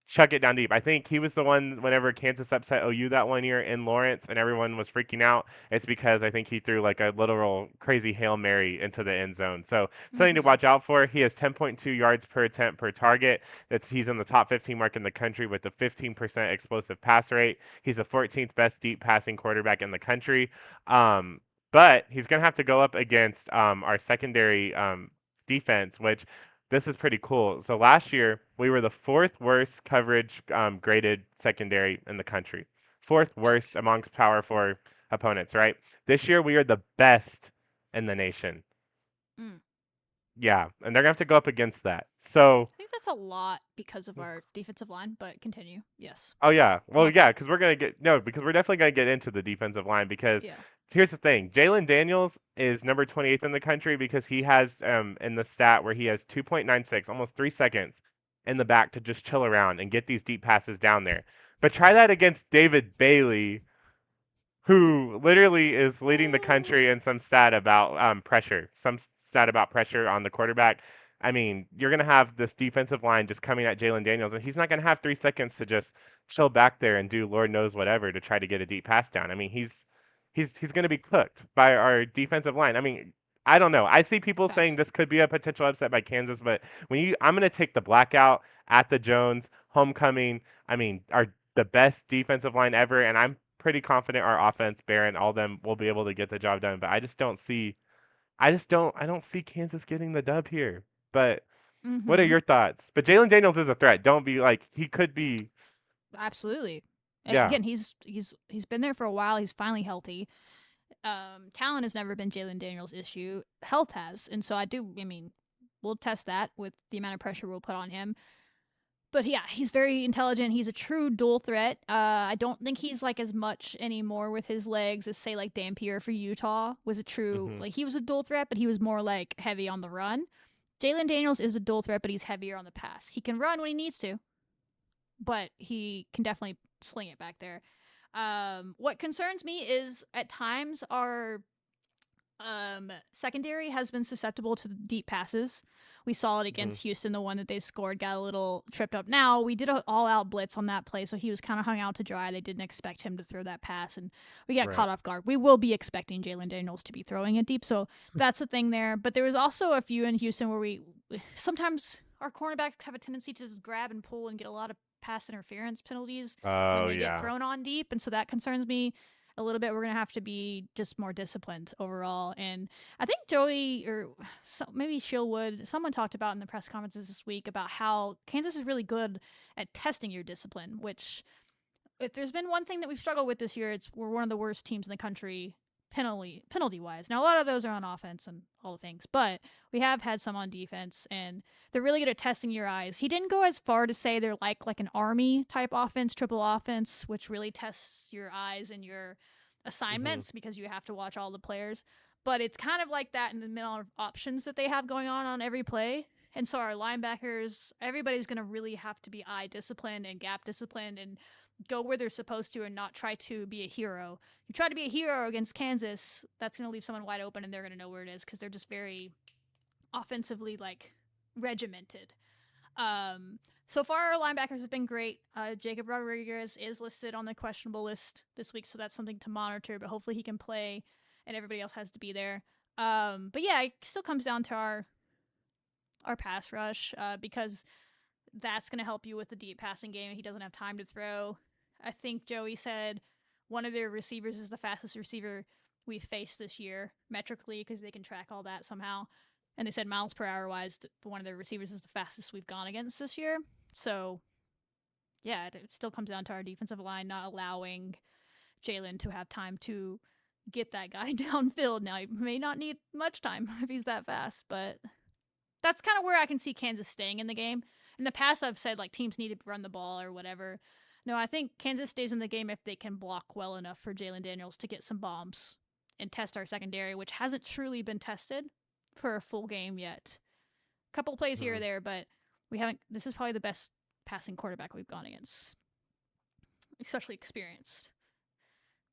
chuck it down deep. I think he was the one whenever Kansas upset OU that one year in Lawrence and everyone was freaking out. It's because I think he threw like a literal crazy Hail Mary into the end zone. So something to watch out for. He has 10.2 yards per attempt per target. He's in the top 15 mark in the country with a 15% explosive pass rate. He's the 14th best deep passing quarterback in the country. Um, but he's going to have to go up against our secondary defense, which this is pretty cool. So last year, we were the fourth worst coverage graded secondary in the country. Fourth worst amongst Power Four opponents, right? This year, we are the best in the nation. Mm. Yeah, and they're going to have to go up against that. So, I think that's a lot because of our defensive line, but continue. Yes. oh yeah, well My yeah, bad. because we're gonna get no, because we're definitely gonna get into the defensive line because Yeah. here's the thing: Jalen Daniels is number 28th in the country because he has in the stat where he has 2.96, almost 3 seconds in the back to just chill around and get these deep passes down there. But try that against David Bailey, who literally is leading the country in some stat about pressure, some stat about pressure on the quarterback. I mean, you're going to have this defensive line just coming at Jalen Daniels, and he's not going to have 3 seconds to just chill back there and do Lord knows whatever to try to get a deep pass down. I mean, he's going to be cooked by our defensive line. I mean, I don't know. I see people saying this could be a potential upset by Kansas, but I'm going to take the blackout at the Jones homecoming. I mean, the best defensive line ever, and I'm pretty confident our offense, Barron, all them will be able to get the job done. But I don't see Kansas getting the dub here. But What are Mm-hmm. your thoughts? But Jalen Daniels is a threat. Don't be like he could be. Absolutely. Yeah. Again, he's been there for a while. He's finally healthy. Talent has never been Jalen Daniels' issue. Health has, and so I mean, we'll test that with the amount of pressure we'll put on him. But yeah, he's very intelligent. He's a true dual threat. I don't think he's like as much anymore with his legs as say like Dampier for Utah was a true Hmm. like he was a dual threat, but he was more like heavy on the run. Jalen Daniels is a dual threat, but he's heavier on the pass. He can run when he needs to, but he can definitely sling it back there. What concerns me is at times our secondary has been susceptible to deep passes. We saw it Hmm. against Houston, the one that they scored got a little tripped up. Now we did an all-out blitz on that play, so he was kind of hung out to dry. They didn't expect him to throw that pass, and we got Right. caught off guard. We will be expecting Jalen Daniels to be throwing it deep, so that's the thing there. But there was also a few in Houston where we sometimes our cornerbacks have a tendency to just grab and pull and get a lot of pass interference penalties when Oh they get yeah. thrown on deep, and so that concerns me a little bit. We're gonna have to be just more disciplined overall. And I think Joey or maybe Shillwood, someone talked about in the press conferences this week about how Kansas is really good at testing your discipline. Which, if there's been one thing that we've struggled with this year, it's we're one of the worst teams in the country penalty wise. Now a lot of those are on offense and all the things, but we have had some on defense, and they're really good at testing your eyes. He didn't go as far to say they're like an army type offense, triple offense, which really tests your eyes and your Hmm. assignments because you have to watch all the players. But it's kind of like that in the middle of options that they have going on every play. And so our linebackers, everybody's going to really have to be eye disciplined and gap disciplined and go where they're supposed to and not try to be a hero. You try to be a hero against Kansas, that's going to leave someone wide open and they're going to know where it is because they're just very offensively like regimented. So far, our linebackers have been great. Jacob Rodriguez is listed on the questionable list this week, so that's something to monitor. But hopefully, he can play, and everybody else has to be there. But yeah, it still comes down to our pass rush because that's going to help you with the deep passing game. He doesn't have time to throw. I think Joey said one of their receivers is the fastest receiver we've faced this year metrically because they can track all that somehow. And they said miles per hour wise, one of their receivers is the fastest we've gone against this year. So yeah, it still comes down to our defensive line not allowing Jalen to have time to get that guy downfield. Now he may not need much time if he's that fast, but that's kind of where I can see Kansas staying in the game. In the past, I've said like teams need to run the ball or whatever. No, I think Kansas stays in the game if they can block well enough for Jalen Daniels to get some bombs and test our secondary, which hasn't truly been tested for a full game yet. A couple plays here or Hmm. there, but we haven't. This is probably the best passing quarterback we've gone against, especially experienced,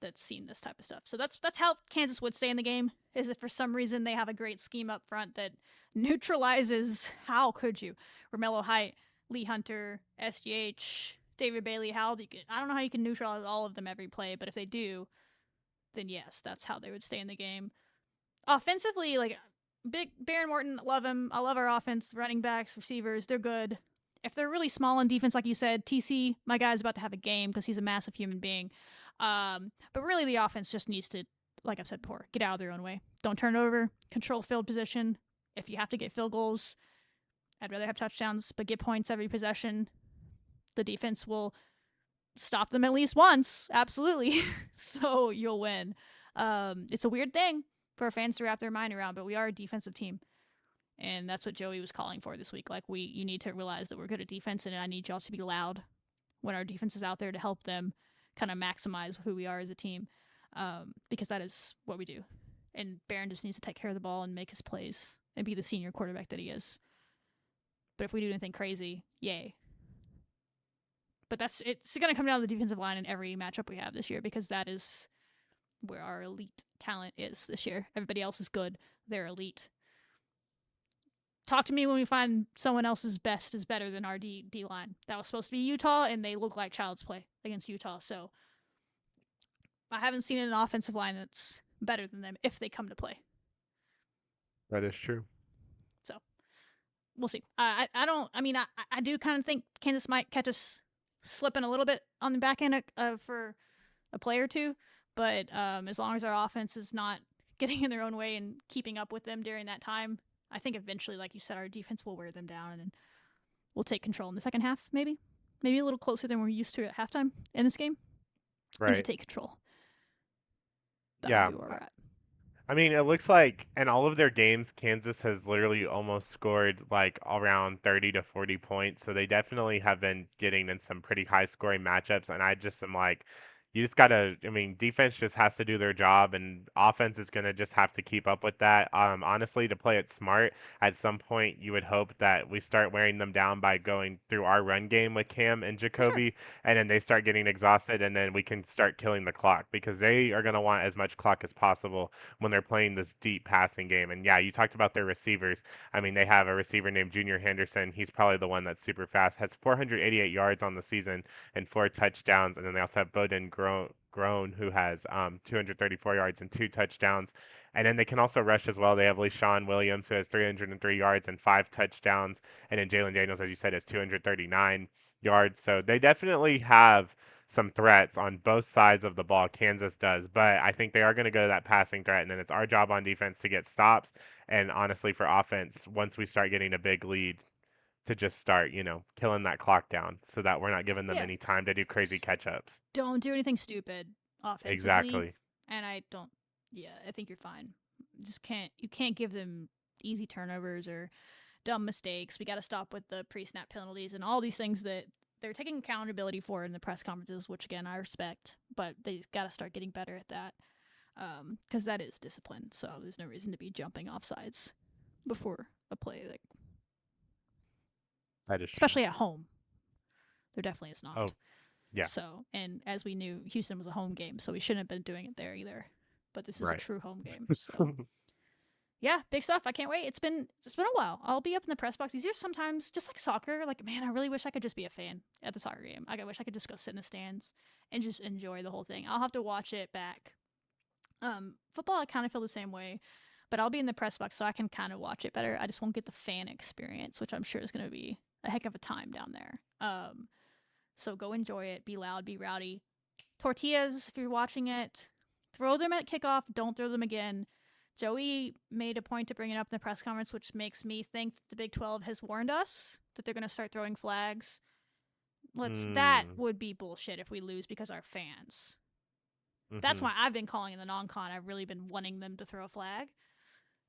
that's seen this type of stuff. So that's how Kansas would stay in the game. Is if for some reason they have a great scheme up front that neutralizes. How could you, Romello Height, Lee Hunter, SGH, David Bailey? I don't know how you can neutralize all of them every play, but if they do, then yes, that's how they would stay in the game. Offensively, like big Baron Morton, love him. I love our offense, running backs, receivers. They're good. If they're really small on defense, like you said, TC, my guy's about to have a game because he's a massive human being. But really, the offense just needs to, like I've said before, get out of their own way. Don't turn it over. Control field position. If you have to get field goals, I'd rather have touchdowns, but get points every possession. The defense will stop them at least once. Absolutely. So you'll win. It's a weird thing for fans to wrap their mind around, but we are a defensive team. And that's what Joey was calling for this week. Like you need to realize that we're good at defense, and I need y'all to be loud when our defense is out there to help them kind of maximize who we are as a team, because that is what we do. And Barron just needs to take care of the ball and make his plays and be the senior quarterback that he is. But if we do anything crazy, yay. But it's going to come down to the defensive line in every matchup we have this year because that is where our elite talent is this year. Everybody else is good. They're elite. Talk to me when we find someone else's best is better than our D line. That was supposed to be Utah, and they look like child's play against Utah. So I haven't seen an offensive line that's better than them if they come to play. That is true. So we'll see. I don't. I mean, I do kind of think Kansas might catch us slipping a little bit on the back end for a play or two, but as long as our offense is not getting in their own way and keeping up with them during that time, I think eventually, like you said, our defense will wear them down and we'll take control in the second half, maybe a little closer than we're used to at halftime in this game, and then Right. take control. That would Yeah. be where we're at. I mean, it looks like in all of their games, Kansas has literally almost scored like around 30 to 40 points. So they definitely have been getting in some pretty high scoring matchups. And I just am like, you just got to, I mean, defense just has to do their job, and offense is going to just have to keep up with that. Honestly, to play it smart, at some point, you would hope that we start wearing them down by going through our run game with Cam and For sure. Jacoby, and then they start getting exhausted, and then we can start killing the clock because they are going to want as much clock as possible when they're playing this deep passing game. And yeah, you talked about their receivers. I mean, they have a receiver named Junior Henderson. He's probably the one that's super fast, has 488 yards on the season and 4 touchdowns. And then they also have Bowden Grown, who has 234 yards and 2 touchdowns. And then they can also rush as well. They have LeSean Williams, who has 303 yards and 5 touchdowns. And then Jalen Daniels, as you said, has 239 yards. So they definitely have some threats on both sides of the ball. Kansas does, but I think they are going to go to that passing threat, and then it's our job on defense to get stops. And honestly, for offense, once we start getting a big lead, to just start, killing that clock down so that we're not giving them Yeah. any time to do crazy Just catch ups. don't do anything stupid offensively. Exactly. And I don't. Yeah, I think you're fine. You can't give them easy turnovers or dumb mistakes. We got to stop with the pre-snap penalties and all these things that they're taking accountability for in the press conferences, which again I respect, but they got to start getting better at that because that is discipline. So there's no reason to be jumping off sides before a play, like That is especially at home. There definitely is not. Oh, yeah. So, and as we knew, Houston was a home game, so we shouldn't have been doing it there either. But this is Right. a true home game, so. Yeah, big stuff. I can't wait. It's been a while. I'll be up in the press box. These are sometimes just like soccer. Like, man, I really wish I could just be a fan at the soccer game. I wish I could just go sit in the stands and just enjoy the whole thing. I'll have to watch it back. Football, I kind of feel the same way, but I'll be in the press box so I can kind of watch it better. I just won't get the fan experience, which I'm sure is going to be a heck of a time down there. So go enjoy it. Be loud. Be rowdy. Tortillas, if you're watching it, throw them at kickoff. Don't throw them again. Joey made a point to bring it up in the press conference, which makes me think that the Big 12 has warned us that they're going to start throwing flags. That would be bullshit if we lose because our fans. Mm-hmm. That's why I've been calling in the non-con. I've really been wanting them to throw a flag,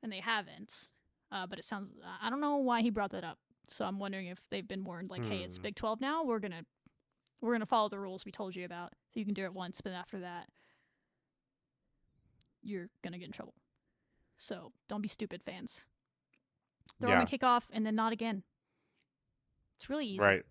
and they haven't. But it sounds, I don't know why he brought that up. So I'm wondering if they've been warned, like, hey, it's Big 12 now. We're gonna follow the rules we told you about. So you can do it once, but after that, you're gonna get in trouble. So don't be stupid, fans. Throw them a kickoff and then not again. It's really easy. Right.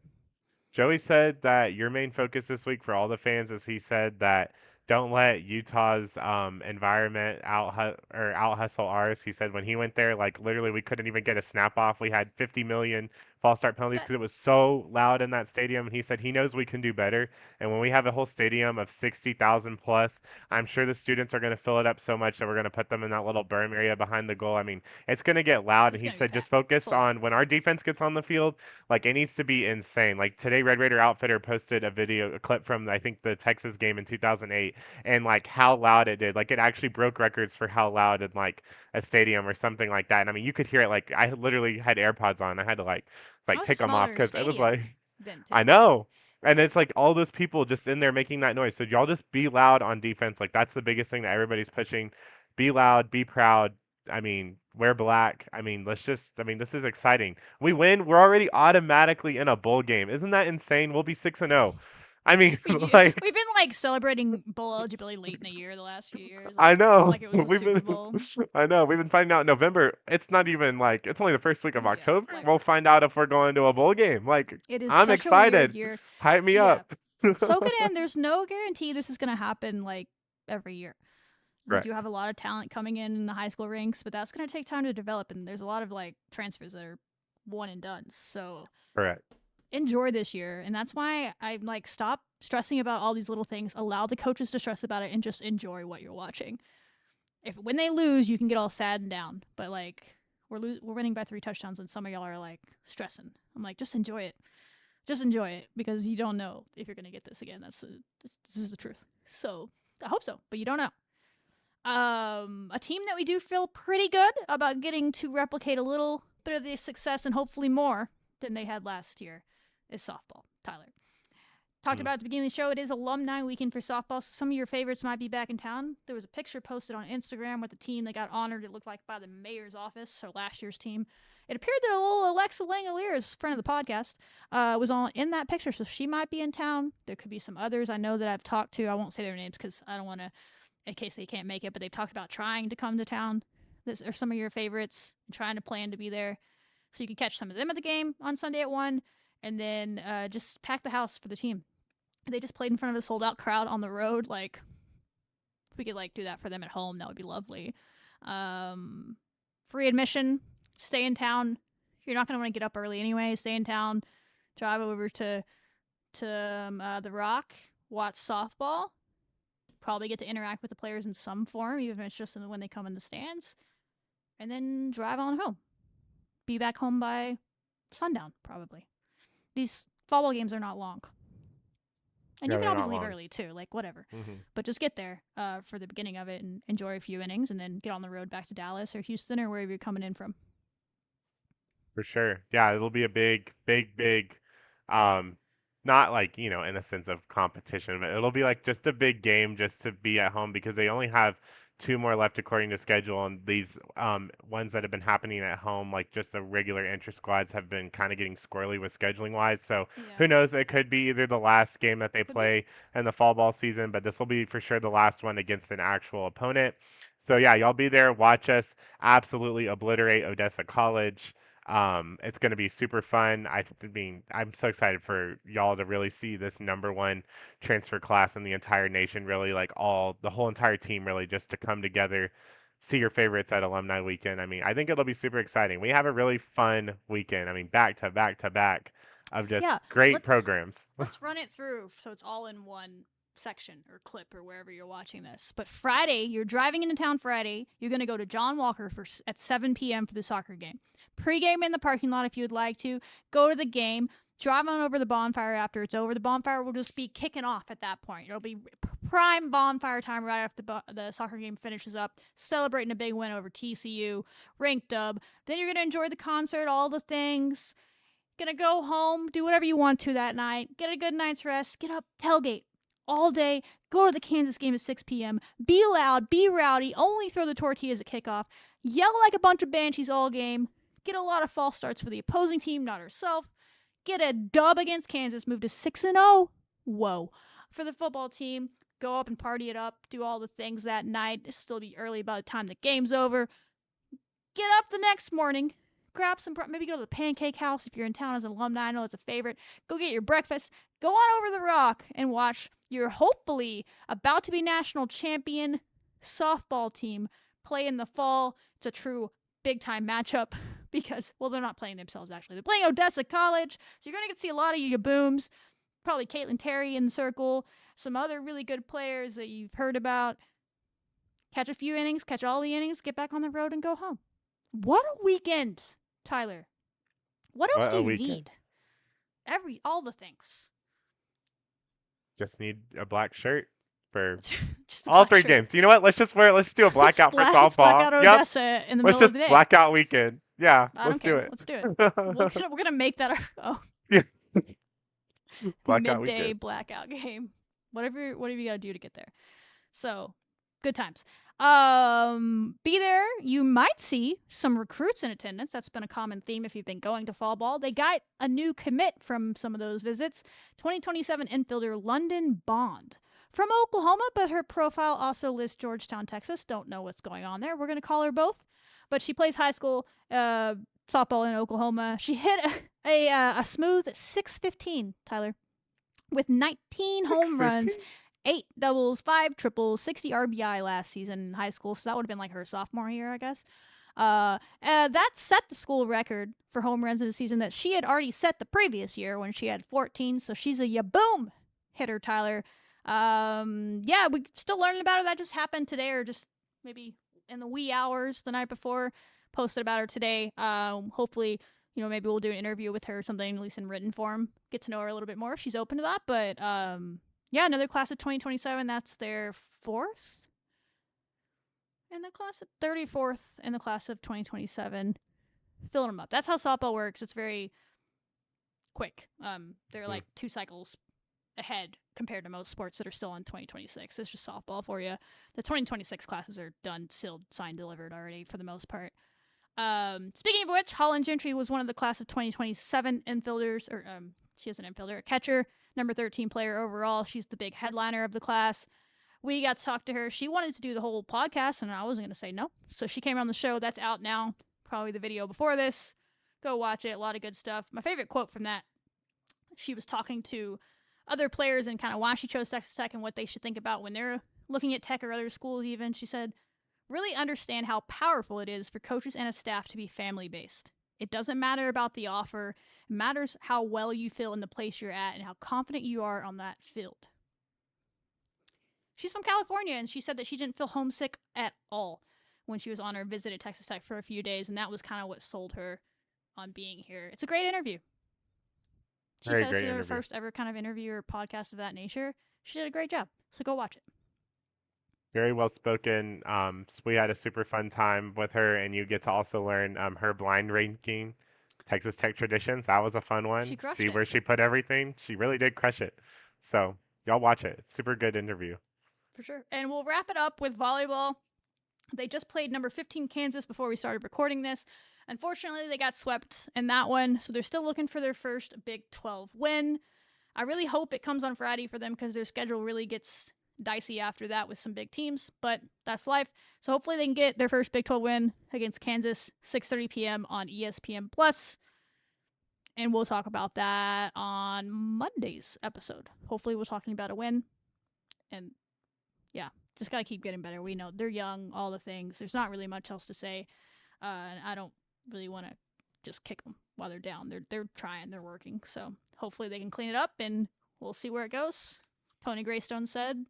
Joey said that your main focus this week for all the fans is he said that don't let Utah's environment out hustle ours. He said when he went there, like literally we couldn't even get a snap off. We had 50 million false start penalties because it was so loud in that stadium. And he said he knows we can do better. And when we have a whole stadium of 60,000 plus, I'm sure the students are going to fill it up so much that we're going to put them in that little berm area behind the goal. I mean, it's going to get loud. And he said just focus on when our defense gets on the field, like it needs to be insane. Like today, Red Raider Outfitter posted a clip from I think the Texas game in 2008, and like how loud it did. Like it actually broke records for how loud in like a stadium or something like that. And I mean, you could hear it. Like I literally had AirPods on. I had to like take them off because it was like I know. And it's like all those people just in there making that noise. So y'all just be loud on defense. Like that's the biggest thing that everybody's pushing. Be loud, be proud. I mean, wear black. I mean, this is exciting. We win, we're already automatically in a bowl game. Isn't that insane? We'll be 6-0. I mean, like we've been like celebrating bowl eligibility late in the year the last few years. I know. Like it was a Super Bowl. I know. We've been finding out in November. It's not even like it's only the first week of October. Like, we'll find out if we're going to a bowl game. Like it is I'm excited. A weird year. Hype me up. Soak it in. There's no guarantee this is going to happen like every year. We do have a lot of talent coming in the high school ranks, but that's going to take time to develop. And there's a lot of like transfers that are one and done. So correct. Enjoy this year. And that's why I'm like, stop stressing about all these little things. Allow the coaches to stress about it and just enjoy what you're watching. When they lose, you can get all sad and down. But like, we're winning by 3 touchdowns, and some of y'all are like stressing. I'm like, just enjoy it. Just enjoy it because you don't know if you're going to get this again. This is the truth. So I hope so, but you don't know. A team that we do feel pretty good about getting to replicate a little bit of the success and hopefully more than they had last year is softball. Tyler. Talked about at the beginning of the show, it is alumni weekend for softball, so some of your favorites might be back in town. There was a picture posted on Instagram with the team that got honored, it looked like, by the mayor's office, so last year's team. It appeared that a little Alexa Langoliers, friend of the podcast, was in that picture, so she might be in town. There could be some others I know that I've talked to. I won't say their names because I don't want to, in case they can't make it, but they've talked about trying to come to town. These are some of your favorites, and trying to plan to be there. So you can catch some of them at the game on Sunday at 1, and then just pack the house for the team. They just played in front of a sold-out crowd on the road. Like, if we could do that for them at home, that would be lovely. Free admission. Stay in town. You're not going to want to get up early anyway. Stay in town. Drive over to the Rock. Watch softball. Probably get to interact with the players in some form, even if it's just when they come in the stands. And then drive on home. Be back home by sundown, probably. These fall ball games are not long. And you can always leave early, too. Whatever. Mm-hmm. But just get there for the beginning of it and enjoy a few innings and then get on the road back to Dallas or Houston or wherever you're coming in from. For sure. Yeah, it'll be a big, not in a sense of competition, but it'll be just a big game just to be at home because they only have 2 more left according to schedule, and these ones that have been happening at home, just the regular inter squads, have been kind of getting squirrely with scheduling wise. So who knows? It could be either the last game that they play in the fall ball season, but this will be for sure the last one against an actual opponent. So yeah, y'all be there, watch us absolutely obliterate Odessa College. It's going to be super fun. I mean, I'm so excited for y'all to really see this #1 transfer class in the entire nation, really the whole entire team really just to come together, see your favorites at alumni weekend. I mean, I think it'll be super exciting. We have a really fun weekend. I mean, back to back to back of just great programs. Let's run it through so it's all in one section or clip or wherever you're watching this. But Friday, you're driving into town Friday. You're going to go to John Walker at 7 p.m. for the soccer game. Pre-game in the parking lot if you would like to. Go to the game. Drive on over the bonfire after it's over. The bonfire will just be kicking off at that point. It'll be prime bonfire time right after the soccer game finishes up. Celebrating a big win over TCU. Ranked dub. Then you're going to enjoy the concert, all the things. Gonna go home, do whatever you want to that night. Get a good night's rest. Get up, tailgate all day, go to the Kansas game at 6 p.m., be loud, be rowdy, only throw the tortillas at kickoff, yell like a bunch of banshees all game, get a lot of false starts for the opposing team, not herself, get a dub against Kansas, move to 6-0, whoa, for the football team, go up and party it up, do all the things that night, it'll still be early by the time the game's over, get up the next morning, grab some, maybe go to the Pancake House if you're in town as an alumni, I know it's a favorite, go get your breakfast, go on over the Rock and watch your hopefully about to be national champion softball team play in the fall. It's a true big-time matchup because, well, they're not playing themselves, actually. They're playing Odessa College, so you're going to get to see a lot of your booms. Probably Caitlin Terry in the circle, some other really good players that you've heard about. Catch a few innings, catch all the innings, get back on the road, and go home. What a weekend, Tyler. What else do you need? All the things. Just need a black shirt for all 3 games. You know what? Let's do a blackout for softball. Blackout Odessa in the middle of the day. Blackout weekend. Yeah, let's do it. Let's do it. We're gonna make that yeah. Blackout midday weekend. Blackout game. Whatever you gotta do to get there. So, good times. Be there. You might see some recruits in attendance. That's been a common theme if you've been going to fall ball. They got a new commit from some of those visits. 2027 infielder London Bond from Oklahoma, but her profile also lists Georgetown, Texas. Don't know what's going on there. We're going to call her both, but she plays high school softball in Oklahoma. She hit a smooth 615, Tyler, with 19 home runs. 8 doubles, 5 triples, 60 RBI last season in high school. So that would have been her sophomore year, I guess. That set the school record for home runs in the season that she had already set the previous year when she had 14. So she's a yaboom hitter, Tyler. Yeah, we're still learning about her. That just happened today or just maybe in the wee hours the night before. Posted about her today. Hopefully, maybe we'll do an interview with her or something, at least in written form. Get to know her a little bit more if she's open to that. But, yeah, another class of 2027. That's their 4th in the class of 34th in the class of 2027, filling them up. That's how softball works. It's very quick. They're like 2 cycles ahead compared to most sports that are still in 2026. It's just softball for you. The 2026 classes are done, sealed, signed, delivered already for the most part. Speaking of which, Holland Gentry was one of the class of 2027 infielders, or she is an infielder, a catcher, number 13 player overall. She's the big headliner of the class. We got to talk to her. She wanted to do the whole podcast, and I wasn't going to say no. So she came on the show. That's out now. Probably the video before this. Go watch it. A lot of good stuff. My favorite quote from that, she was talking to other players and kind of why she chose Texas Tech and what they should think about when they're looking at Tech or other schools even. She said, really understand how powerful it is for coaches and a staff to be family-based. It doesn't matter about the offer. It matters how well you feel in the place you're at and how confident you are on that field. She's from California, and she said that she didn't feel homesick at all when she was on her visit at Texas Tech for a few days, and that was kind of what sold her on being here. It's a great interview. She says it's her first ever kind of interview or podcast of that nature. She did a great job, so go watch it. Very well spoken. We had a super fun time with her, and you get to also learn her blind ranking, Texas Tech traditions. That was a fun one. She crushed See it. where she put everything. She really did crush it. So y'all watch it. It's super good interview. For sure. And we'll wrap it up with volleyball. They just played number 15 Kansas before we started recording this. Unfortunately, they got swept in that one, so they're still looking for their first Big 12 win. I really hope it comes on Friday for them because their schedule really gets dicey after that with some big teams, but that's life. So hopefully they can get their first Big 12 win against Kansas, 6:30 p.m. on ESPN+. And we'll talk about that on Monday's episode. Hopefully we're talking about a win. And yeah, just got to keep getting better. We know they're young, all the things. There's not really much else to say. And I don't really want to just kick them while they're down. They're trying, they're working. So hopefully they can clean it up, and we'll see where it goes. Tony Greystone said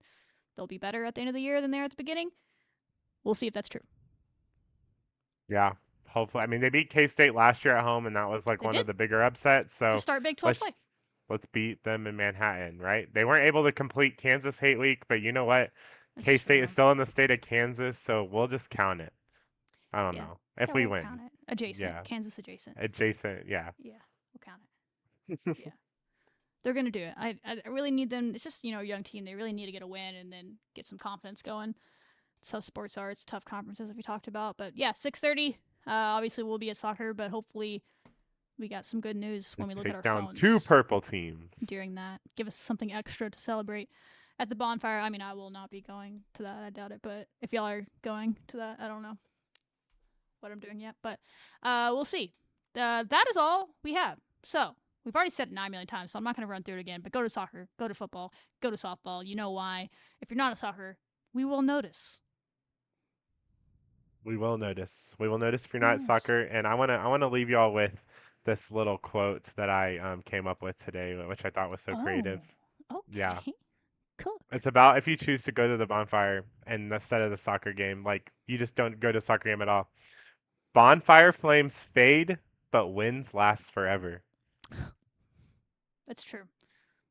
they'll be better at the end of the year than they are at the beginning. We'll see if that's true. Yeah, hopefully. I mean, they beat K-State last year at home, and that was like one of the bigger upsets. So to start Big 12 play. Let's beat them in Manhattan, right? They weren't able to complete Kansas Hate Week, but you know what? K-State is still in the state of Kansas, so we'll just count it. I don't know. If we win. Count it. Adjacent. Yeah. Kansas adjacent. Adjacent, yeah. Yeah, we'll count it. Yeah. They're going to do it. I really need them. It's just, a young team. They really need to get a win and then get some confidence going. It's how sports are. It's tough conferences, as we talked about. But yeah, 6:30. Obviously, we'll be at soccer, but hopefully we got some good news when we look at our phones. Take down 2 purple teams. During that. Give us something extra to celebrate at the bonfire. I mean, I will not be going to that. I doubt it. But if y'all are going to that, I don't know what I'm doing yet. But we'll see. That is all we have. So we've already said it 9 million times, so I'm not going to run through it again. But go to soccer, go to football, go to softball. You know why. If you're not a soccer, we will notice. We will notice. We will notice if you're not at soccer. And I want to leave y'all with this little quote that I came up with today, which I thought was so creative. Okay. Yeah. Cool. It's about if you choose to go to the bonfire and instead of the soccer game, like you just don't go to the soccer game at all. Bonfire flames fade, but wins last forever. That's true.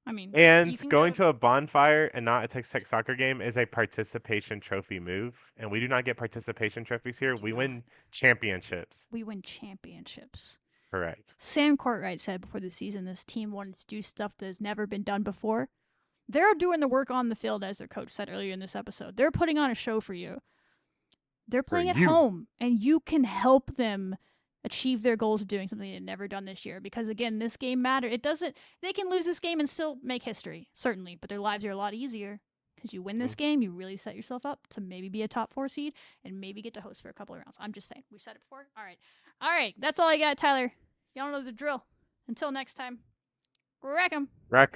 I mean, and going to a bonfire and not a Texas Tech soccer game is a participation trophy move, and we do not get participation trophies here. We win championships. We win championships. Correct. Sam Courtright said before the season this team wanted to do stuff that has never been done before. They're doing the work on the field, as their coach said earlier in this episode. They're putting on a show for you. They're playing at home, and you can help them achieve their goals of doing something they've never done this year. Because again, this game matters. They can lose this game and still make history, certainly, but their lives are a lot easier. Because you win this game, you really set yourself up to maybe be a top 4 seed and maybe get to host for a couple of rounds. I'm just saying. We said it before. All right. That's all I got, Tyler. Y'all know the drill. Until next time, rack 'em. Rack 'em.